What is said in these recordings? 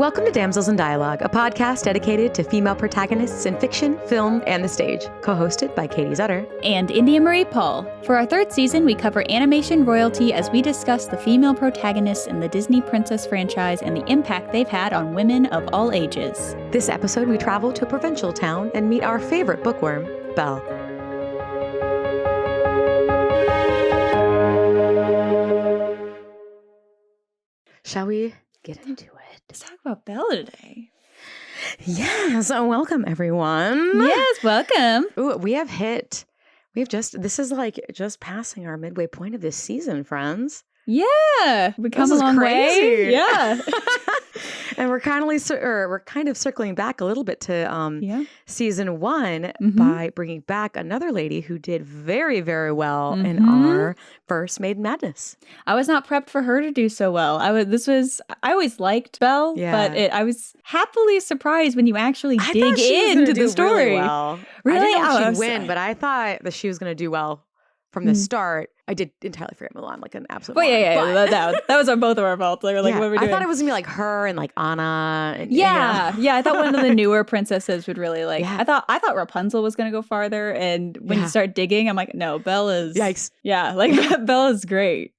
Welcome to Damsels in Dialogue, a podcast dedicated to female protagonists in fiction, film, and the stage. Co-hosted by Katie Zutter and India Marie Paul. For our third season, we cover animation royalty as we discuss the female protagonists in the Disney Princess franchise and the impact they've had on women of all ages. This episode, we travel to a provincial town and meet our favorite bookworm, Belle. Shall we get into it? Let's talk about Belle today. Yes, welcome everyone. Yes, welcome. Ooh, this is like just passing our midway point of this season, friends. Yeah, we come a long way. Yeah. And we're kind of circling back a little bit to season one by bringing back another lady who did very, very well in our first Maiden Madness. I was not prepped for her to do so well. I always liked Belle, but I was happily surprised when you actually dig into the story. Really well. Really? I didn't know she'd win, but I thought that she was going to do well from the start. I did entirely forget Mulan, like an absolute. Well, that was both of our faults. They were like, what are we doing? I thought it was gonna be like her and like Anna. And, I thought one of the newer princesses would really like. Yeah. I thought Rapunzel was gonna go farther, and when you start digging, I'm like, no, Belle is. Yikes! Yeah, like Belle is great.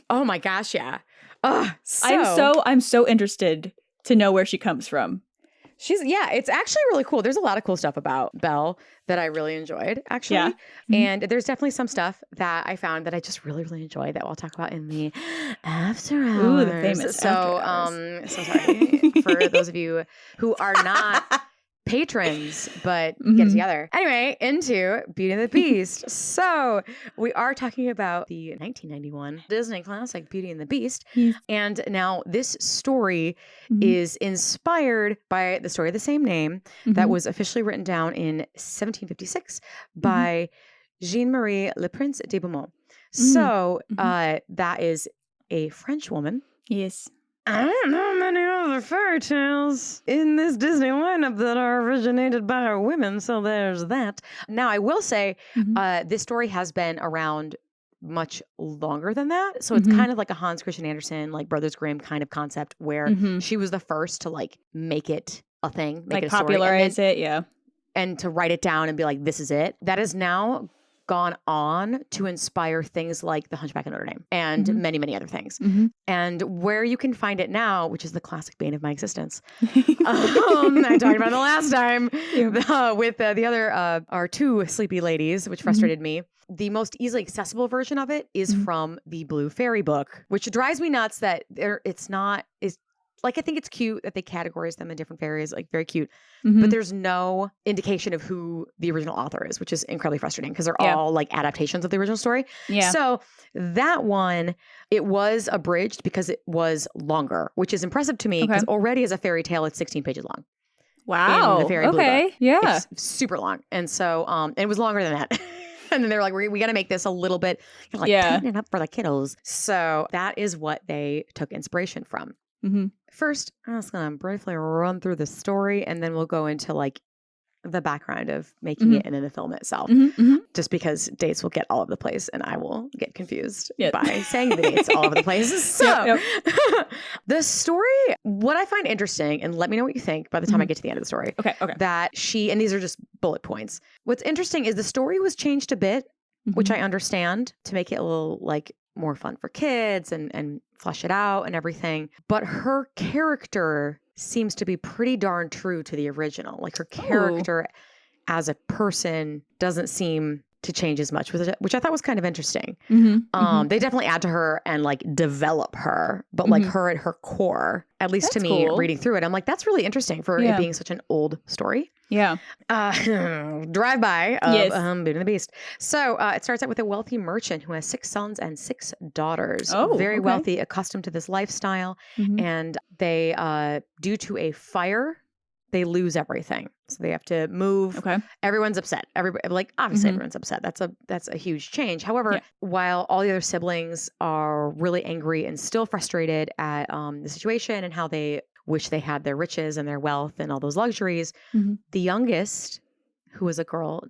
Oh my gosh, yeah. I'm so interested to know where she comes from. It's actually really cool. There's a lot of cool stuff about Belle that I really enjoyed, actually. Yeah. And there's definitely some stuff that I found that I just really, really enjoyed that we'll talk about in the after hours. Ooh, the famous after hours. So sorry for those of you who are not patrons, but get it together. Anyway, into Beauty and the Beast. So we are talking about the 1991 Disney classic Beauty and the Beast. And now this story is inspired by the story of the same name that was officially written down in 1756 by Jean-Marie Le Prince de Beaumont. So that is a French woman. Yes. I don't know many other fairy tales in this Disney lineup that are originated by women, so there's that. Now, I will say this story has been around much longer than that, so it's kind of like a Hans Christian Andersen, like Brothers Grimm kind of concept where she was the first to like make it a thing, make it a story, popularize it, and to write it down and be like, this is it. That is now gone on to inspire things like The Hunchback of Notre Dame and many, many other things. And where you can find it now, which is the classic bane of my existence. I talked about it the last time with the other, our two sleepy ladies, which frustrated me. The most easily accessible version of it is from the Blue Fairy book, which drives me nuts that I think it's cute that they categorize them in different fairies, like very cute. But there's no indication of who the original author is, which is incredibly frustrating because they're all like adaptations of the original story. Yeah. So that one, it was abridged because it was longer, which is impressive to me because already as a fairy tale, it's 16 pages long. Wow. In the Fairy Blue book. Yeah. It's super long. And so and it was longer than that. And then they were like, we got to make this a little bit tighten it up for the kiddos. So that is what they took inspiration from. First, I'm just going to briefly run through the story and then we'll go into like the background of making it and then the film itself. Just because dates will get all over the place and I will get confused by saying the dates all over the place. So the story, what I find interesting, and let me know what you think by the time I get to the end of the story. Okay. That and these are just bullet points. What's interesting is the story was changed a bit, which I understand, to make it a little like more fun for kids and flesh it out and everything. But her character seems to be pretty darn true to the original. Like her character as a person doesn't seem to change as much, which I thought was kind of interesting. They definitely add to her and like develop her, but like her at her core, at least to me reading through it, I'm like, that's really interesting for it being such an old story. Yeah. Drive by of Beauty and the Beast. So it starts out with a wealthy merchant who has 6 sons and 6 daughters. Very wealthy, accustomed to this lifestyle. And they, due to a fire, they lose everything. So they have to move. Everyone's upset. Obviously everyone's upset. That's a huge change. However, while all the other siblings are really angry and still frustrated at the situation and how they wish they had their riches and their wealth and all those luxuries, the youngest, who was a girl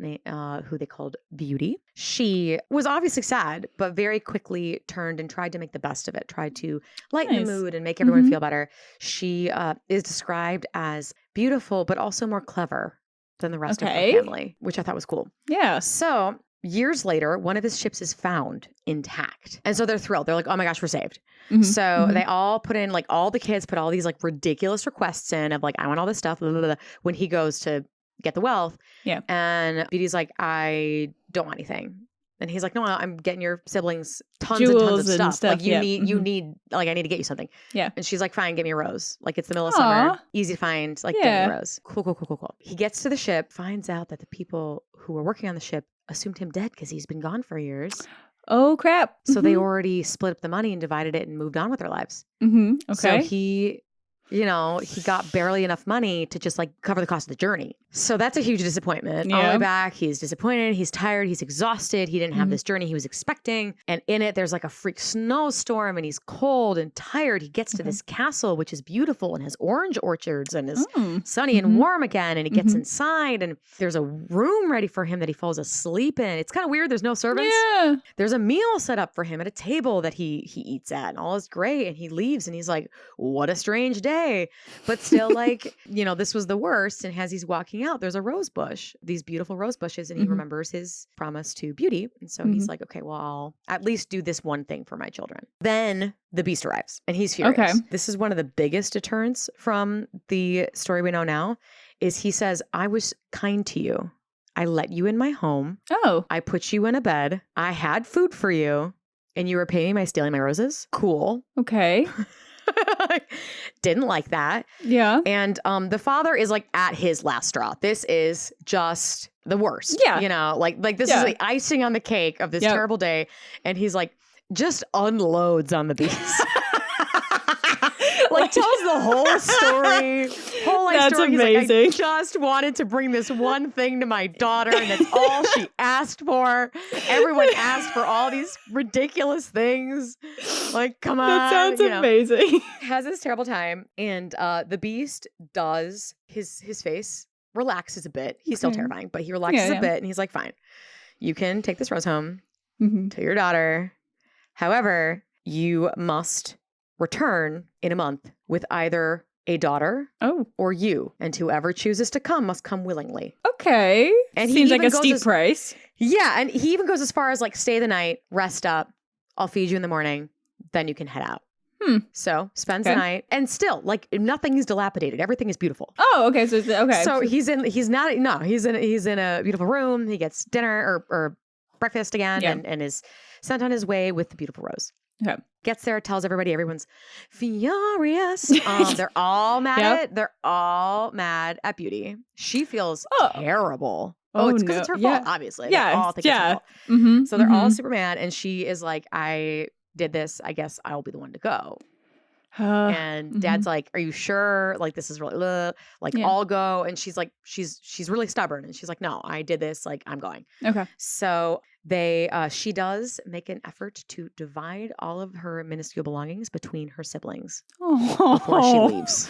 who they called Beauty. She was obviously sad, but very quickly turned and tried to make the best of it, tried to lighten the mood and make everyone feel better. She is described as beautiful, but also more clever than the rest of her family, which I thought was cool. Yeah. So years later, one of his ships is found intact. And so they're thrilled. They're like, oh my gosh, we're saved. So they all put in, like, all the kids put all these like ridiculous requests in of like, I want all this stuff, blah, blah, blah, when he goes to get the wealth. Yeah. And Beauty's like, I don't want anything. And he's like, no, I'm getting your siblings tons Jewels and tons of stuff. Like you need, like, I need to get you something. Yeah. And she's like, fine, give me a rose. Like, it's the middle of summer. Easy to find. Like, get me a rose. Cool. He gets to the ship, finds out that the people who were working on the ship assumed him dead because he's been gone for years. Oh, crap. So they already split up the money and divided it and moved on with their lives. Okay. So he got barely enough money to just like cover the cost of the journey. So that's a huge disappointment. On the way back, he's disappointed. He's tired. He's exhausted. He didn't have this journey he was expecting. And in it, there's like a freak snowstorm and he's cold and tired. He gets to this castle, which is beautiful and has orange orchards and is sunny and warm again. And he gets inside and there's a room ready for him that he falls asleep in. It's kind of weird. There's no servants. Yeah. There's a meal set up for him at a table that he eats at and all is great. And he leaves and he's like, what a strange day. But still, like, this was the worst. And as he's walking out, there's a rose bush, these beautiful rose bushes. And he remembers his promise to Beauty. And so he's like, okay, well, I'll at least do this one thing for my children. Then the beast arrives and he's furious. Okay. This is one of the biggest deterrents from the story we know now is he says, I was kind to you. I let you in my home. Oh. I put you in a bed. I had food for you. And you were paying me by stealing my roses? Cool. Okay. Didn't like that. Yeah. And the father is like at his last straw. This is just the worst. Yeah. Like this is the icing on the cake of this terrible day. And he's like, just unloads on the beast. Like tells the whole story. That's story. amazing. He's like, I just wanted to bring this one thing to my daughter, and that's all she asked for. Everyone asked for all these ridiculous things. Like, come on. That sounds amazing. Has this terrible time, and the beast does his face relaxes a bit. He's still terrifying, but he relaxes a bit, and he's like, fine, you can take this rose home to your daughter. However, you must return in a month with either a daughter or you. And whoever chooses to come must come willingly. Okay. And seems like a steep price. Yeah. And he even goes as far as like, stay the night, rest up. I'll feed you in the morning. Then you can head out. So spends the night and still like nothing is dilapidated. Everything is beautiful. Oh, okay. So okay. So he's in a beautiful room. He gets dinner or breakfast again and is sent on his way with the beautiful rose. Okay. Gets there, tells everybody, everyone's furious. They're all mad they're all mad at Beauty. She feels terrible. It's because it's her fault, obviously. They all think it's her fault. So they're all super mad, and she is like, I did this. I guess I'll be the one to go. And Dad's like, are you sure? Like, this is really I'll go. And she's like, she's really stubborn, and she's like, no, I did this. Like, I'm going. Okay. So she does make an effort to divide all of her minuscule belongings between her siblings before she leaves.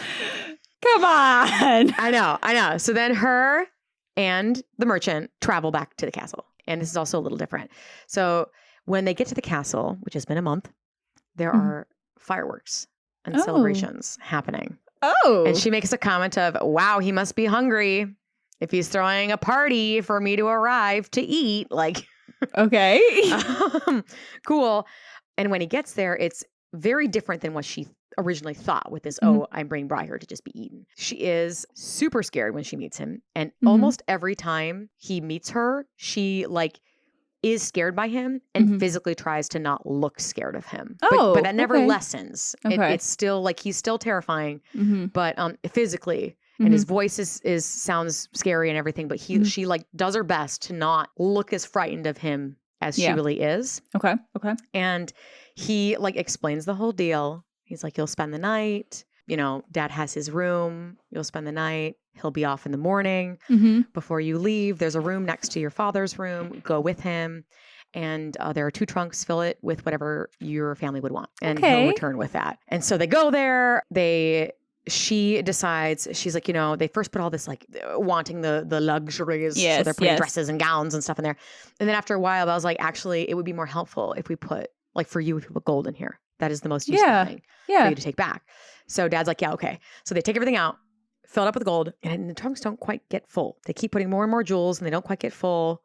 Come on. I know. So then her and the merchant travel back to the castle. And this is also a little different. So when they get to the castle, which has been a month, there are fireworks and celebrations happening. Oh. And she makes a comment of, wow, he must be hungry if he's throwing a party for me to arrive to eat. Like, okay. Cool. And when he gets there, it's very different than what she originally thought with this, I'm brought here to just be eaten. She is super scared when she meets him. And almost every time he meets her, she like is scared by him and physically tries to not look scared of him. But that never lessens. It's still like, he's still terrifying, but physically, and his voice sounds scary and everything, but she like does her best to not look as frightened of him as she really is. Okay. And he like explains the whole deal. He's like, you'll spend the night. Dad has his room. You'll spend the night. He'll be off in the morning. Before you leave, there's a room next to your father's room. Go with him. And there are 2 trunks. Fill it with whatever your family would want. And he'll return with that. And so they go there. she decides, she's like, they first put all this like wanting the luxuries. So they're putting dresses and gowns and stuff in there. And then after a while, I was like, actually, it would be more helpful if we put, like for you, if we put gold in here. That is the most useful thing for you to take back. So Dad's like, yeah, okay. So they take everything out, fill it up with gold, and the trunks don't quite get full. They keep putting more and more jewels and they don't quite get full.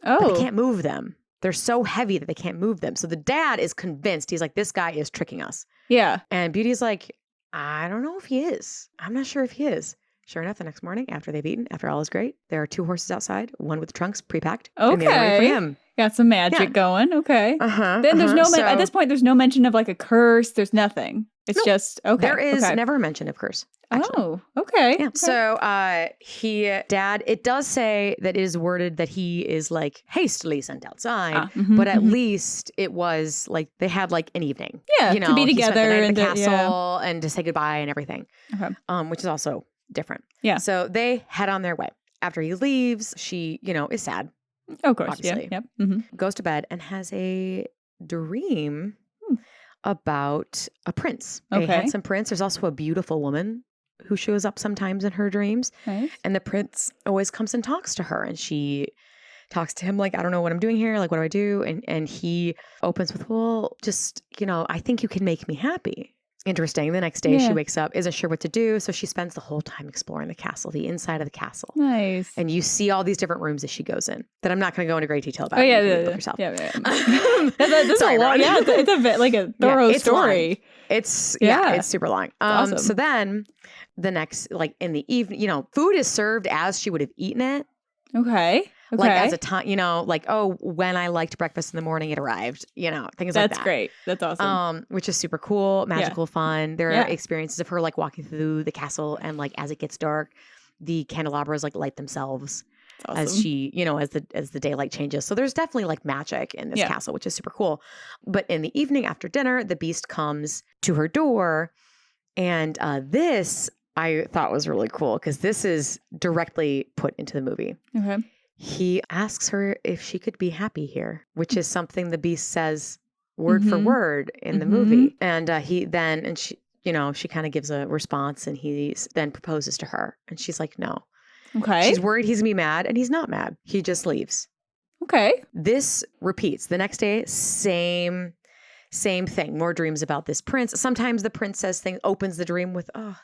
Oh. But they can't move them. They're so heavy that they can't move them. So the dad is convinced. He's like, this guy is tricking us. Yeah. And Beauty's like, I don't know if he is. I'm not sure if he is. Sure enough, the next morning, after they've eaten, after all is great, there are 2 horses outside, one with the trunks pre-packed, and the other ready for him. Got some magic going. Okay. Then there's no, at this point, there's no mention of like a curse. There's nothing. It's just, okay. There is never a mention of curse. Actually. Oh, okay. Yeah. Okay. So Dad, it does say that it is worded that he is like hastily sent outside, but at least it was like they had like an evening. Yeah, to be together in the castle and to say goodbye and everything, which is also different. Yeah. So they head on their way. After he leaves, she, is sad. Of course. Obviously. Yeah. Goes to bed and has a dream about a prince. A handsome prince. There's also a beautiful woman who shows up sometimes in her dreams. Nice. And the prince always comes and talks to her. And she talks to him like, I don't know what I'm doing here. Like, what do I do? And he opens with, well, just, I think you can make me happy. Interesting. The next day she wakes up, isn't sure what to do. So she spends the whole time exploring the castle, the inside of the castle. Nice. And you see all these different rooms as she goes in that I'm not going to go into great detail about. Oh, yeah. Yourself. Yeah. That's a long, it's a bit like a thorough story. Long. It's super long. Awesome. So then the next, like in the evening, food is served as she would have eaten it. Okay. Like as a time, like, oh, when I liked breakfast in the morning, it arrived, things like that. That's great. That's awesome. Which is super cool, magical, fun. There are experiences of her like walking through the castle and like as it gets dark, the candelabras like light themselves as she, as the daylight changes. So there's definitely like magic in this castle, which is super cool. But in the evening after dinner, the beast comes to her door. And this I thought was really cool because this is directly put into the movie. Okay. He asks her if she could be happy here, which is something the beast says word for word in the movie. And she kind of gives a response and he then proposes to her. And she's like, no. Okay. She's worried he's going to be mad and he's not mad. He just leaves. Okay. This repeats. The next day, same thing. More dreams about this prince. Sometimes the prince says things, opens the dream with, oh,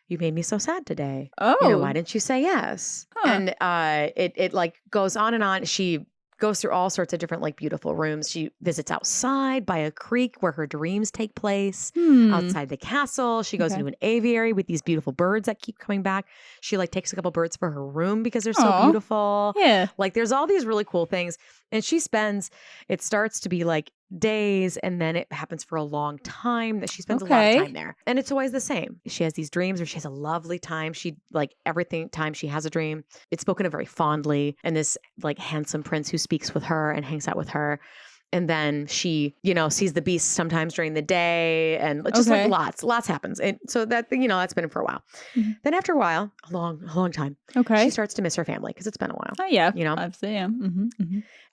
you made me so sad today. Oh. Why didn't you say yes? Huh. And it like goes on and on. She goes through all sorts of different like beautiful rooms. She visits outside by a creek where her dreams take place. Outside the castle. She goes into an aviary with these beautiful birds that keep coming back. She like takes a couple birds for her room because they're so beautiful. Yeah. Like there's all these really cool things. And it starts to be like days and then it happens for a long time that she spends a lot of time there. And it's always the same. She has these dreams where she has a lovely time. She like time she has a dream, it's spoken of very fondly. And this like handsome prince who speaks with her and hangs out with her. And then she, sees the beast sometimes during the day and just like lots happens. And so that, that's been for a while. Then after a while, a long time, she starts to miss her family because it's been a while. Oh yeah. Obviously, yeah.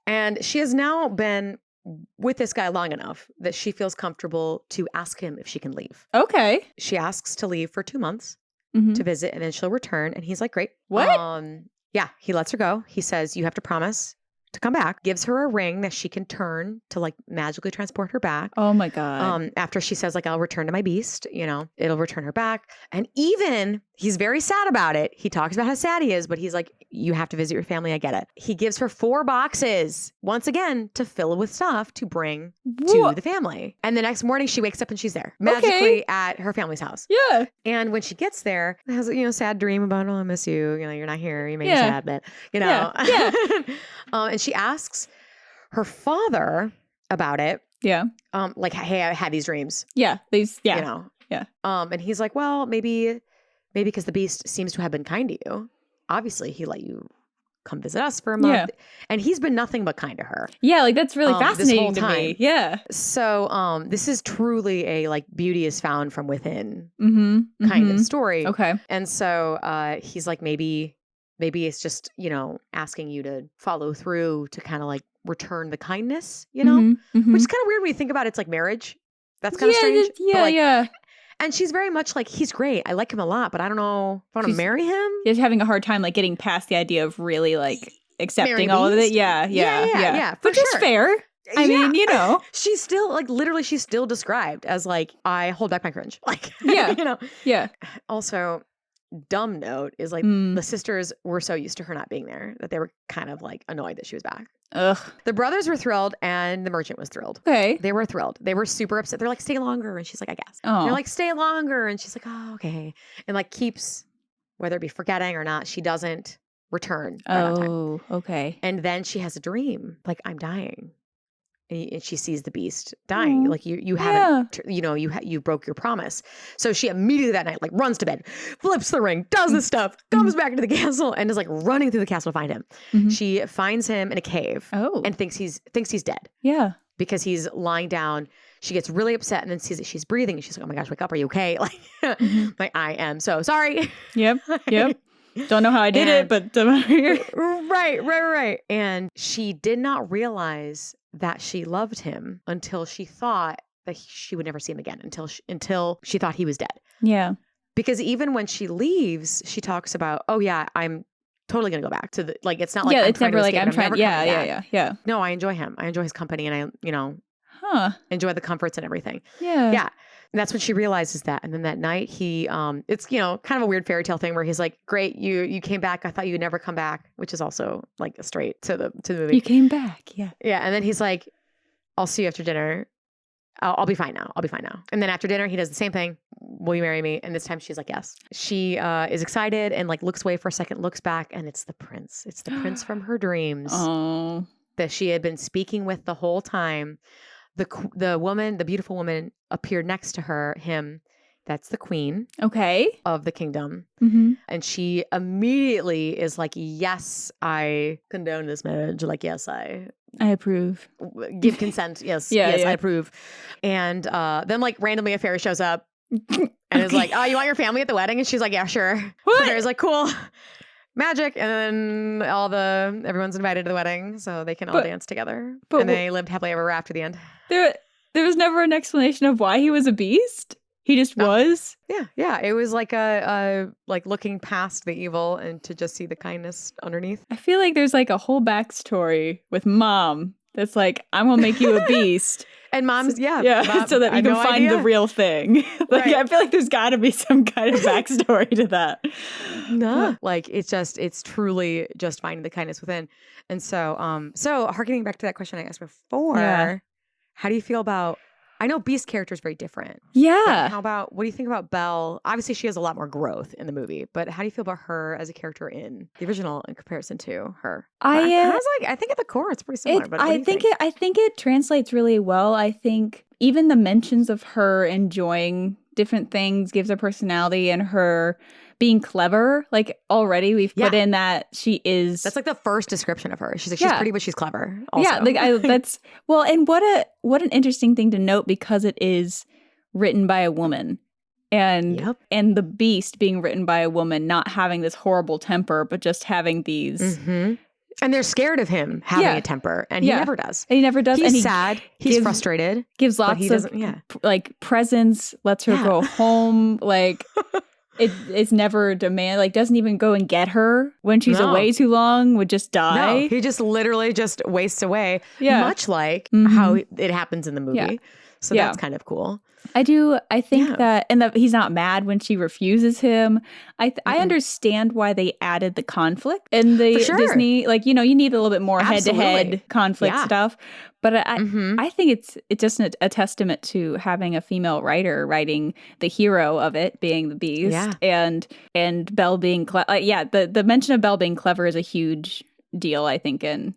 And she has now been with this guy long enough that she feels comfortable to ask him if she can leave. Okay. She asks to leave for 2 months to visit and then she'll return. And he's like, great. What? Yeah. He lets her go. He says, you have to promise to come back, gives her a ring that she can turn to like magically transport her back. Oh my God. After she says like, I'll return to my beast, it'll return her back. And even he's very sad about it. He talks about how sad he is, but he's like, you have to visit your family. I get it. He gives her 4 boxes once again to fill with stuff to bring to the family. And the next morning she wakes up and she's there magically at her family's house. Yeah. And when she gets there, has a sad dream about, oh, I miss you. You're not here. You made me sad, but Yeah. And she asks her father about it. Yeah. Like, hey, I had these dreams. Yeah. Yeah. And he's like, well, maybe because the beast seems to have been kind to you. Obviously, he let you come visit us for a month. Yeah. And he's been nothing but kind to her. Yeah, like that's really fascinating to me. Yeah. So this is truly a like beauty is found from within kind of story. Okay. And so he's like, maybe it's just, asking you to follow through to kind of like return the kindness, which is kind of weird when you think about it. It's like marriage. That's kind of strange. Yeah, yeah. And she's very much like, he's great. I like him a lot, but I don't know if I want to marry him. She's having a hard time like getting past the idea of really like accepting all of it. Yeah. Which is fair. I mean, you know. She's still like literally she's still described as like, I hold back my cringe. Like, yeah. you know. Yeah. Also, dumb note is like the sisters were so used to her not being there that they were kind of like annoyed that she was back. Ugh. The brothers were thrilled and the merchant was thrilled. Okay. They were thrilled. They were super upset. They're like, stay longer. And she's like, I guess. Oh. They're like, stay longer. And she's like, oh, okay. And like keeps, whether it be forgetting or not, she doesn't return. Oh, okay. And then she has a dream. Like, I'm dying. And she sees the beast dying. Like you haven't, you know, you broke your promise. So she immediately that night, like runs to bed, flips the ring, does this stuff, comes back into the castle and is like running through the castle to find him. She finds him in a cave and thinks he's dead. Yeah. Because he's lying down. She gets really upset and then sees that she's breathing. And she's like, oh my gosh, wake up. Are you okay? Like, like I am so sorry. Yep. Don't know how I did it, but right. And she did not realize that she loved him until she thought that she would never see him again, until she thought he was dead. Yeah. Because even when she leaves, she talks about, oh yeah, I'm totally gonna go back to the, like, it's not like, it's never like I'm trying. Yeah. No, I enjoy him. I enjoy his company, and I, you know, enjoy the comforts and everything. Yeah. And that's when she realizes that. And then that night he, it's, you know, kind of a weird fairy tale thing where he's like, great, you came back. I thought you'd never come back, which is also like straight to the movie. You came back. Yeah. Yeah. And then he's like, I'll see you after dinner. I'll be fine now. And then after dinner, he does the same thing. Will you marry me? And this time she's like, yes. She is excited and like looks away for a second, looks back, and it's the prince. It's the prince from her dreams that she had been speaking with the whole time. The woman, the beautiful woman, appeared next to him. That's the queen. Okay. Of the kingdom. And she immediately is like, yes, I condone this marriage. Like, yes, I approve. Give consent. Yes. I approve. And then like randomly a fairy shows up and is like, oh, you want your family at the wedding? And she's like, yeah, sure. What? The fairy's like, cool. Magic. And then everyone's invited to the wedding so they can all dance together. And they lived happily ever after the end. There was never an explanation of why he was a beast. He just was. Yeah. It was like a like looking past the evil and to just see the kindness underneath. I feel like there's like a whole backstory with mom that's like, I'm gonna make you a beast. And mom's, mom, so that you can find the real thing. Like, I feel like there's got to be some kind of backstory to that. No, like it's truly just finding the kindness within. And so harkening back to that question I asked before, how do you feel about? I know Beast's character is very different. Yeah. What do you think about Belle? Obviously, she has a lot more growth in the movie, but how do you feel about her as a character in the original in comparison to her? I think at the core it's pretty similar. But I think it translates really well. I think even the mentions of her enjoying different things gives her personality, and her being clever. Like already we've put in that she is. That's like the first description of her. She's like, she's pretty, but she's clever also. Yeah. Like that's, well, and what an interesting thing to note, because it is written by a woman, and the beast being written by a woman, not having this horrible temper, but just having these. And they're scared of him having a temper, and he never does. And he never does. He's sad. He's frustrated. Gives lots of like presents. Lets her go home. Like it's never demand. Like doesn't even go and get her when she's away too long. Would just die. No, he just literally just wastes away. Yeah, much like how it happens in the movie. Yeah. So that's kind of cool. I think that, and that he's not mad when she refuses him. I understand why they added the conflict in the Disney. Like, you know, you need a little bit more head-to-head conflict stuff. But I think it's just a testament to having a female writer writing the hero of it being the beast, and Belle being clever. The mention of Belle being clever is a huge deal, I think. And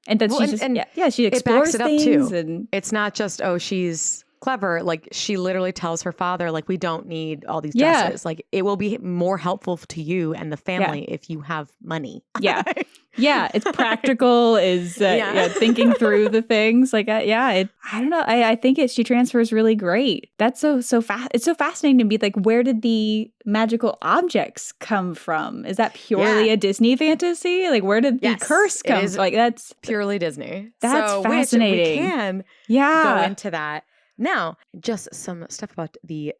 that she explores it things. It backs it up too. And it's not just she's clever. Like she literally tells her father, like, we don't need all these dresses. Like it will be more helpful to you and the family if you have money. It's practical. Is thinking through the things. Like I don't know. I think she transfers really great. That's so fast. It's so fascinating to me. Like, where did the magical objects come from? Is that purely a Disney fantasy? Like, where did the curse come from? Like, that's purely Disney. That's fascinating. We can go into that. Now, just some stuff about the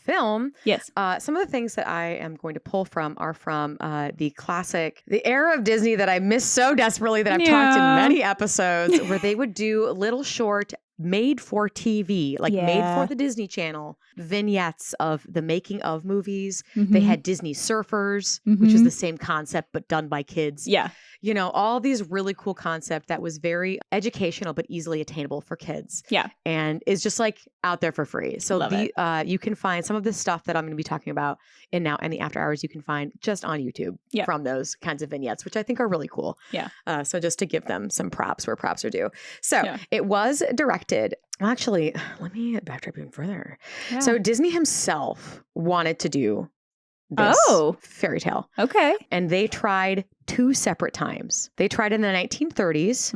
film. Yes. Some of the things that I am going to pull from are from the classic, the era of Disney that I miss so desperately that I've talked in many episodes, where they would do little short made for TV, like made for the Disney Channel, vignettes of the making of movies. They had Disney Surfers, which is the same concept, but done by kids. Yeah. You know, all these really cool concept that was very educational, but easily attainable for kids. Yeah. And is just like out there for free. So you can find some of this stuff that I'm going to be talking about in now and the after hours, you can find just on YouTube from those kinds of vignettes, which I think are really cool. Yeah. So just to give them some props where props are due. So it was directed. Actually, let me backtrack even further. Yeah. So Disney himself wanted to do this fairy tale. Okay. And they tried 2 separate times. They tried in the 1930s.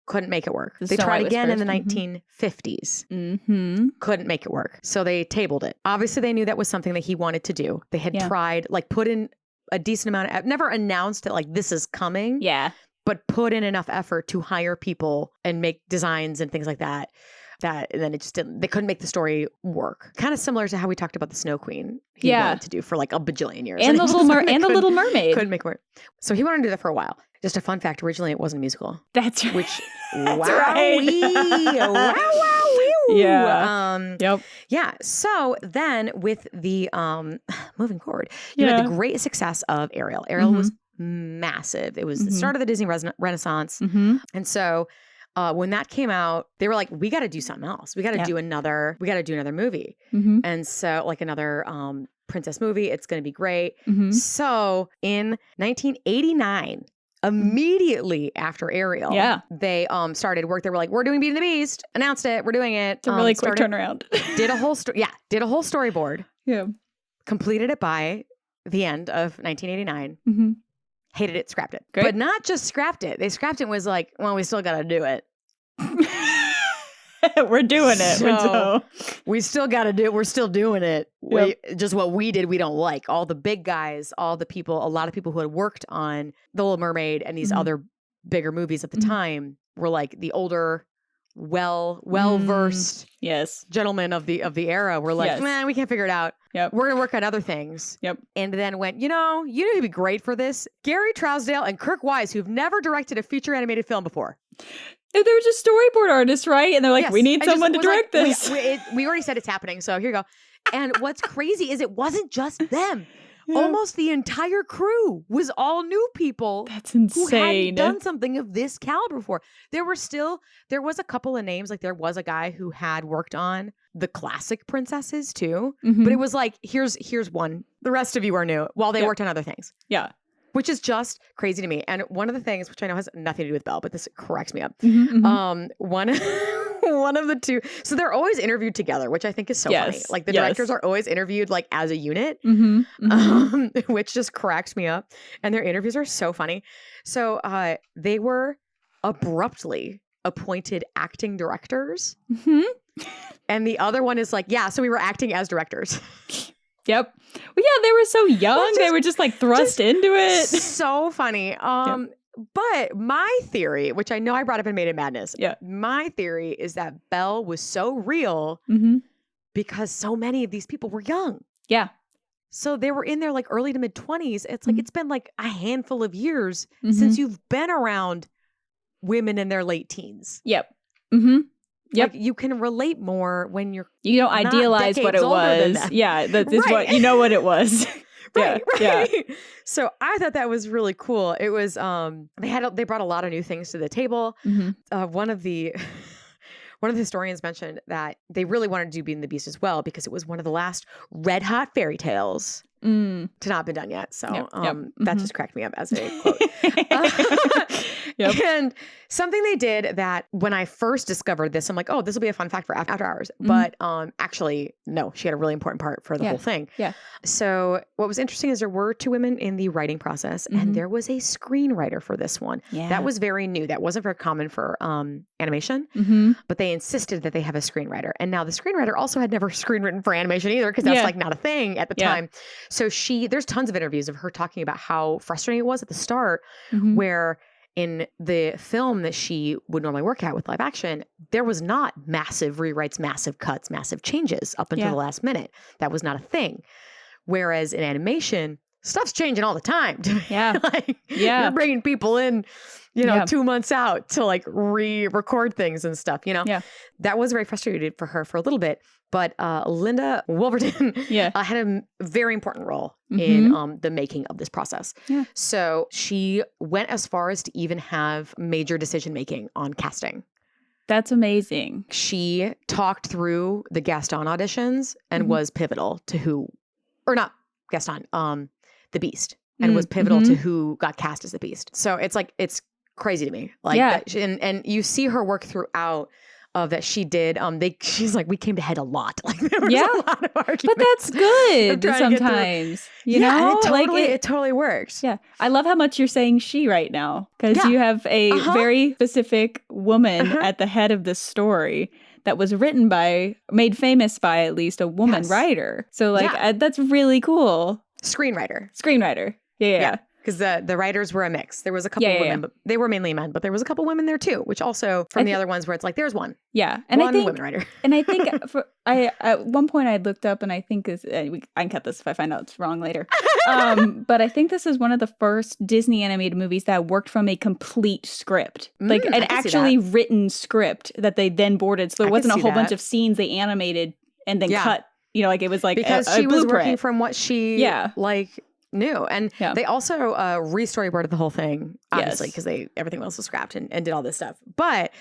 Couldn't make it work. They tried again in the 1950s. Couldn't make it work. So they tabled it. Obviously, they knew that was something that he wanted to do. They had tried, like put in a decent amount of, never announced it like this is coming. Yeah. But put in enough effort to hire people and make designs and things like that. And then it just didn't, they couldn't make the story work. Kind of similar to how we talked about the Snow Queen. He wanted to do for like a bajillion years. And the Little Mermaid. Couldn't make it work. So he wanted to do that for a while. Just a fun fact, originally it wasn't a musical. That's right. Which, Yeah. So then with the, moving forward, you had the great success of Ariel. Ariel was massive. It was the start of the Disney Renaissance. And so when that came out, they were like, we got to do something else. We got to do another movie. And so like another princess movie, it's going to be great. So in 1989, immediately after Ariel, they started work. They were like, we're doing Beauty and the Beast. Announced it. We're doing it. It's a really quick turnaround. Did a whole storyboard. Yeah. Completed it by the end of 1989. Hated it, scrapped it. Great. But not just scrapped it. They scrapped it and was like, well, we still got to do it. We're doing it. So we still got to do it. We're still doing it. Just what we did, we don't like. All the big guys, all the people, a lot of people who had worked on The Little Mermaid and these other bigger movies at the time were like the older, well-versed gentlemen of the era were like, man, we can't figure it out. We're going to work on other things. And then went, you know who'd be great for this? Gary Trousdale and Kirk Wise, who've never directed a feature animated film before. They were just storyboard artists, right? And they're like, we need someone to direct this. We already said it's happening, so here you go. And what's crazy is it wasn't just them. Almost the entire crew was all new people. That's insane. Who hadn't done something of this caliber before. There was a couple of names. Like there was a guy who had worked on the classic princesses too. But it was like, here's one. The rest of you are new while they worked on other things. Yeah. Which is just crazy to me. And one of the things, which I know has nothing to do with Belle, but this cracks me up. One of the two. So they're always interviewed together, which I think is so funny. Like the directors are always interviewed like as a unit, which just cracks me up. And their interviews are so funny. So they were abruptly appointed acting directors. And the other one is like, so we were acting as directors. Well, they were so young. They were just like thrust into it. So funny. But my theory, which I know I brought up in Made in Madness, my theory is that Belle was so real because so many of these people were young. Yeah. So they were in their like early to mid 20s. It's like, it's been like a handful of years since you've been around women in their late teens. Like you can relate more when you don't idealize what it was. Yeah, that is what you know what it was. Right. So I thought that was really cool. It was they brought a lot of new things to the table. One of the historians mentioned that they really wanted to do Beauty and the Beast as well because it was one of the last red hot fairy tales to not have been done yet. So that just cracked me up as a quote. And something they did that when I first discovered this, I'm like, oh, this will be a fun fact for After Hours. But actually, no, she had a really important part for the whole thing. So what was interesting is there were 2 women in the writing process and there was a screenwriter for this one. That was very new. That wasn't very common for animation, but they insisted that they have a screenwriter. And now the screenwriter also had never screenwritten for animation either because that's like not a thing at the time. So there's tons of interviews of her talking about how frustrating it was at the start where in the film that she would normally work at with live action, there was not massive rewrites, massive cuts, massive changes up until the last minute. That was not a thing. Whereas in animation, stuff's changing all the time. Yeah. You're bringing people in, 2 months out to like re-record things and stuff, Yeah. That was very frustrating for her for a little bit. But Linda Wolverton had a very important role in the making of this process. Yeah. So she went as far as to even have major decision-making on casting. That's amazing. She talked through the Gaston auditions and was pivotal to the Beast, and was pivotal to who got cast as the Beast. So it's crazy to me. And you see her work throughout of that she did. She's like, we came to head a lot. Like there was a lot of arguments. But that's good sometimes. You know? It totally works. Yeah. I love how much you're saying she right now. Because you have a very specific woman at the head of this story that was made famous by at least a woman writer. So that's really cool. Screenwriter. Yeah. Because the writers were a mix. There was a couple women, but they were mainly men, but there was a couple women there too, which also from the other ones where it's like, there's one. Yeah. And one women writer. And I think at one point I looked up and I think I can cut this if I find out it's wrong later. But I think this is one of the first Disney animated movies that worked from a complete script, like an actually written script that they then boarded. So there wasn't a whole bunch of scenes they animated and then cut. It was like because a she was blueprint. Working from what she knew. And they also re-storyboarded the whole thing, obviously, because everything else was scrapped and did all this stuff. But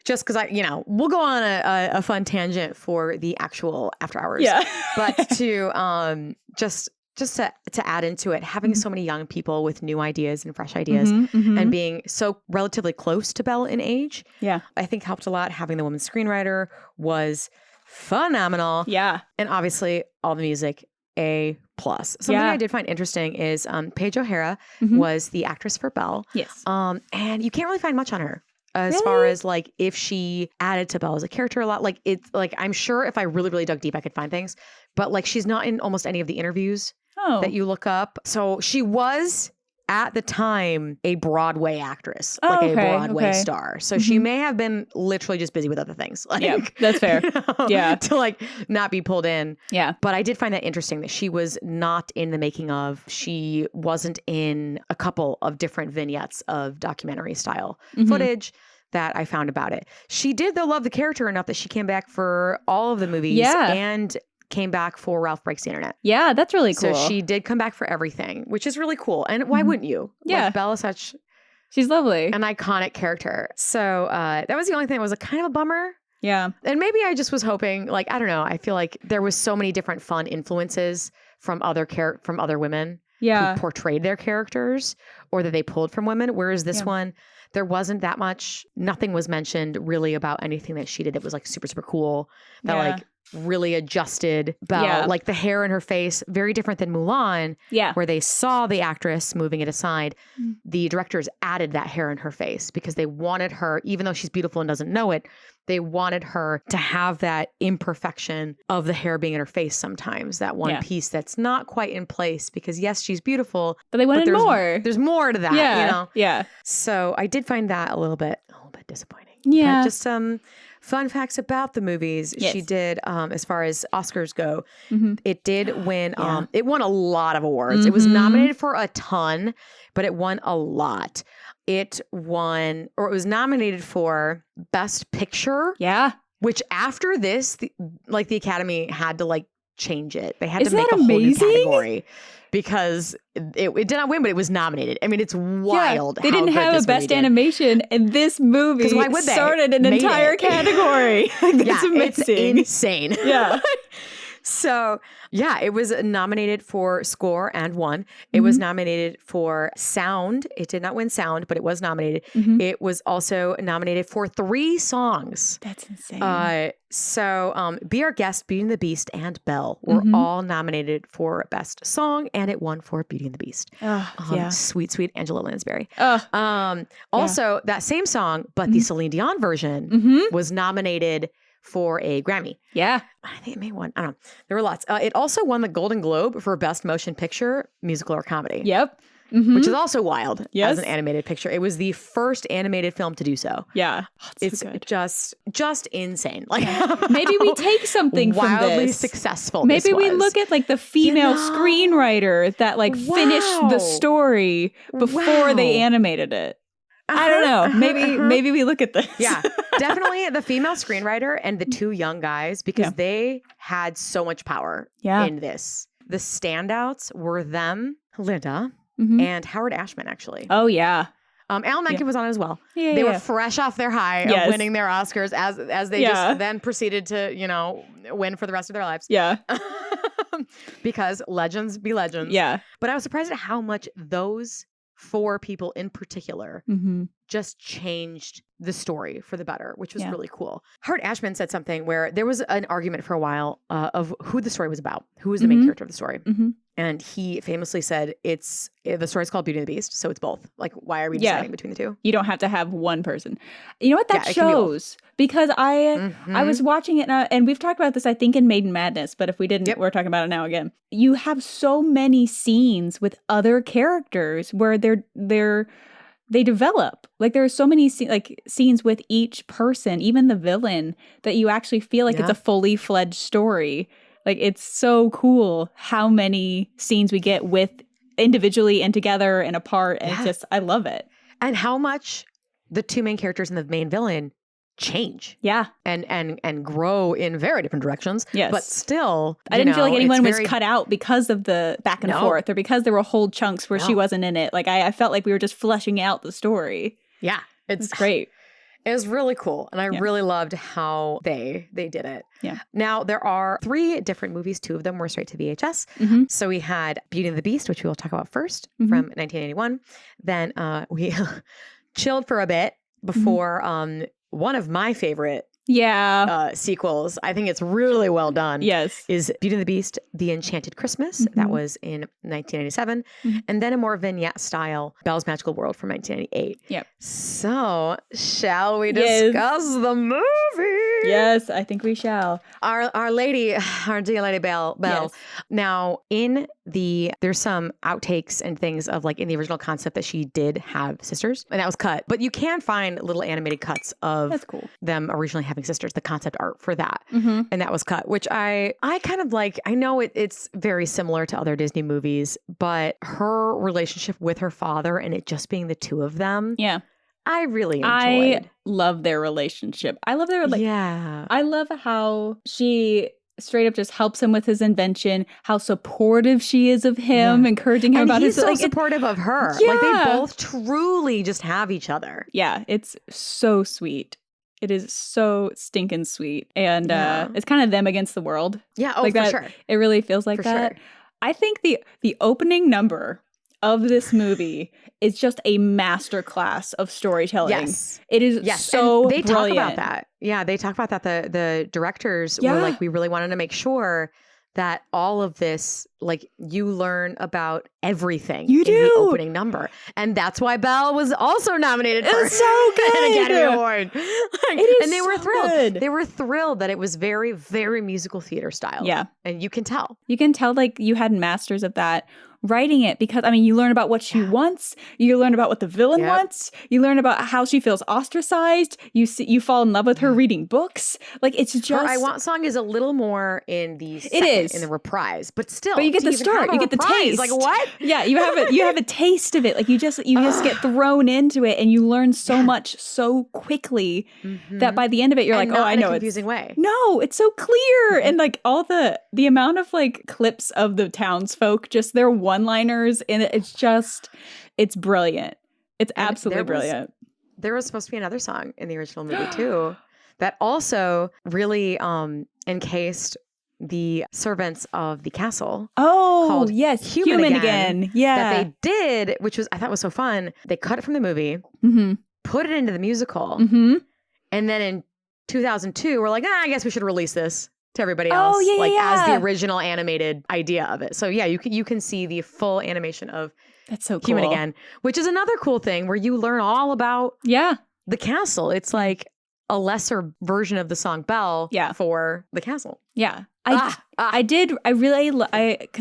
just because we'll go on a fun tangent for the actual after hours. Yeah. But to just to add into it, having so many young people with new ideas and fresh ideas and being so relatively close to Belle in age, I think helped a lot. Having the woman screenwriter was phenomenal. Yeah. And obviously all the music, A+. Something I did find interesting is Paige O'Hara was the actress for Belle. Yes. And you can't really find much on her as far as like if she added to Belle as a character a lot. Like it's like I'm sure if I really, really dug deep, I could find things. But like she's not in almost any of the interviews that you look up. So she was at the time a Broadway actress, a Broadway star. So she may have been literally just busy with other things. Like, that's fair. To like not be pulled in. Yeah. But I did find that interesting that she was not in the making of. She wasn't in a couple of different vignettes of documentary style footage that I found about it. She did though love the character enough that she came back for all of the movies and came back for Ralph Breaks the Internet. Yeah, that's really cool. So she did come back for everything, which is really cool. And why wouldn't you? Yeah. Like, Belle is she's lovely. An iconic character. So that was the only thing that was a kind of a bummer. Yeah. And maybe I just was hoping, like, I don't know. I feel like there was so many different fun influences from other women who portrayed their characters or that they pulled from women. Whereas this one, there wasn't that much. Nothing was mentioned really about anything that she did that was like super, super cool. That like really adjusted Belle, like the hair in her face, very different than Mulan, where they saw the actress moving it aside. The directors added that hair in her face because they wanted her, even though she's beautiful and doesn't know it, they wanted her to have that imperfection of the hair being in her face sometimes, that one piece that's not quite in place because yes, she's beautiful, but they wanted more. There's more to that, you know? Yeah. So I did find that a little bit disappointing. Yeah. But just fun facts about the movies. Yes. She did, as far as Oscars go, it did win, it won a lot of awards. It was nominated for a ton, but it won a lot. It was nominated for Best Picture. Yeah. Which after this, the Academy had to change it. They had to make a whole new category because it did not win, but it was nominated. I mean, it's wild. Yeah, they didn't have a Best Animation, and this movie why would they? Started an entire category. That's amazing. It's insane. Yeah. So, it was nominated for score and won. It was nominated for sound. It did not win sound, but it was nominated. It was also nominated for 3 songs. That's insane. So, Be Our Guest, Beauty and the Beast, and Belle were all nominated for Best Song, and it won for Beauty and the Beast. Sweet, sweet Angela Lansbury. Also, that same song, but the Celine Dion version was nominated for a Grammy. Yeah. I think it may have won. I don't know. There were lots. It also won the Golden Globe for Best Motion Picture, Musical or Comedy. Yep. which is also wild as an animated picture. It was the first animated film to do so. Yeah. It's so good. just insane. Like maybe we take something from this. Wildly successful. Maybe we look at like the female screenwriter that like finished the story before they animated it. I don't know. Maybe we look at this. Yeah, definitely the female screenwriter and the two young guys, because they had so much power in this. The standouts were them, Linda, and Howard Ashman, actually. Oh, yeah. Alan Menken was on it as well. Yeah, they were fresh off their high of winning their Oscars as they just then proceeded to, win for the rest of their lives. Yeah. Because legends be legends. Yeah. But I was surprised at how much those 4 people in particular just changed the story for the better, which was really cool. Howard Ashman said something where there was an argument for a while of who the story was about, who was the main character of the story. And he famously said the story's called Beauty and the Beast, so it's both. Like, why are we deciding between the two? You don't have to have one person. You know what that shows? Because I was watching it now, and we've talked about this, I think, in Maiden Madness, but if we didn't, we're talking about it now again. You have so many scenes with other characters where they develop. Like, there are so many scenes with each person, even the villain, that you actually feel like it's a fully fledged story. Like, it's so cool how many scenes we get with individually and together and apart. And it's just, I love it. And how much the two main characters and the main villain change. Yeah. And grow in very different directions. Yes. But still, I didn't feel like anyone was cut out because of the back and forth, or because there were whole chunks where she wasn't in it. Like, I felt like we were just fleshing out the story. Yeah. It's great. It was really cool. And I really loved how they did it. Yeah. Now, there are 3 different movies. 2 of them were straight to VHS. So we had Beauty and the Beast, which we will talk about first, from 1981. Then we chilled for a bit before one of my favorite sequels. I think it's really well done. Yes. Is Beauty and the Beast, The Enchanted Christmas. That was in 1997. And then a more vignette style, Belle's Magical World from 1998. Yep. So, shall we discuss the movie? Yes, I think we shall. Our dear lady Belle. Yes. Now, there's some outtakes and things of, like, in the original concept that she did have sisters, and that was cut. But you can find little animated cuts of them originally having sisters, the concept art for that. And that was cut, which I kind of like. I know it's very similar to other Disney movies, but her relationship with her father and it just being the two of them. Yeah. I really enjoyed. I love their relationship. I love their I love how she straight up just helps him with his invention, how supportive she is of him, encouraging him about his... And he's so supportive of her. Yeah. Like, they both truly just have each other. Yeah, it's so sweet. It is so stinking sweet. And it's kind of them against the world. Yeah, for sure. It really feels like that. Sure. I think the opening number of this movie is just a masterclass of storytelling. Yes. It is so and they brilliant. talk about that. Yeah, they talk about that. The directors were like, we really wanted to make sure that all of this, like, you learn about everything in the opening number. And that's why Belle was also nominated for so good. an Academy Award. And they were thrilled. Good. They were thrilled that it was very, very musical theater style. Yeah. And you can tell. You can tell, like, you had masters of that writing it, because I mean, you learn about what she wants, you learn about what the villain wants, you learn about how she feels ostracized, you fall in love with her reading books. Like, it's just her I Want song is a little more in the in the reprise, but still, but you get the start, you get the taste. Like, what? Yeah, you have a taste of it. Like, you just get thrown into it, and you learn so much so quickly that by the end of it, you're like, oh, I know, it's confusing way. No, it's so clear. And like, all the amount of, like, clips of the townsfolk, just their one-liners, and it's brilliant. It's absolutely brilliant. There was supposed to be another song in the original movie too that also really encased the servants of the castle. Oh, called yes, Human Again. Yeah, that they did, which I thought was so fun. They cut it from the movie, put it into the musical, and then in 2002, we're like, I guess we should release this to everybody else, as the original animated idea of it. So yeah, you can see the full animation of that's so cool. Human Again, which is another cool thing where you learn all about the castle. It's like a lesser version of the song Belle for the castle. Yeah. because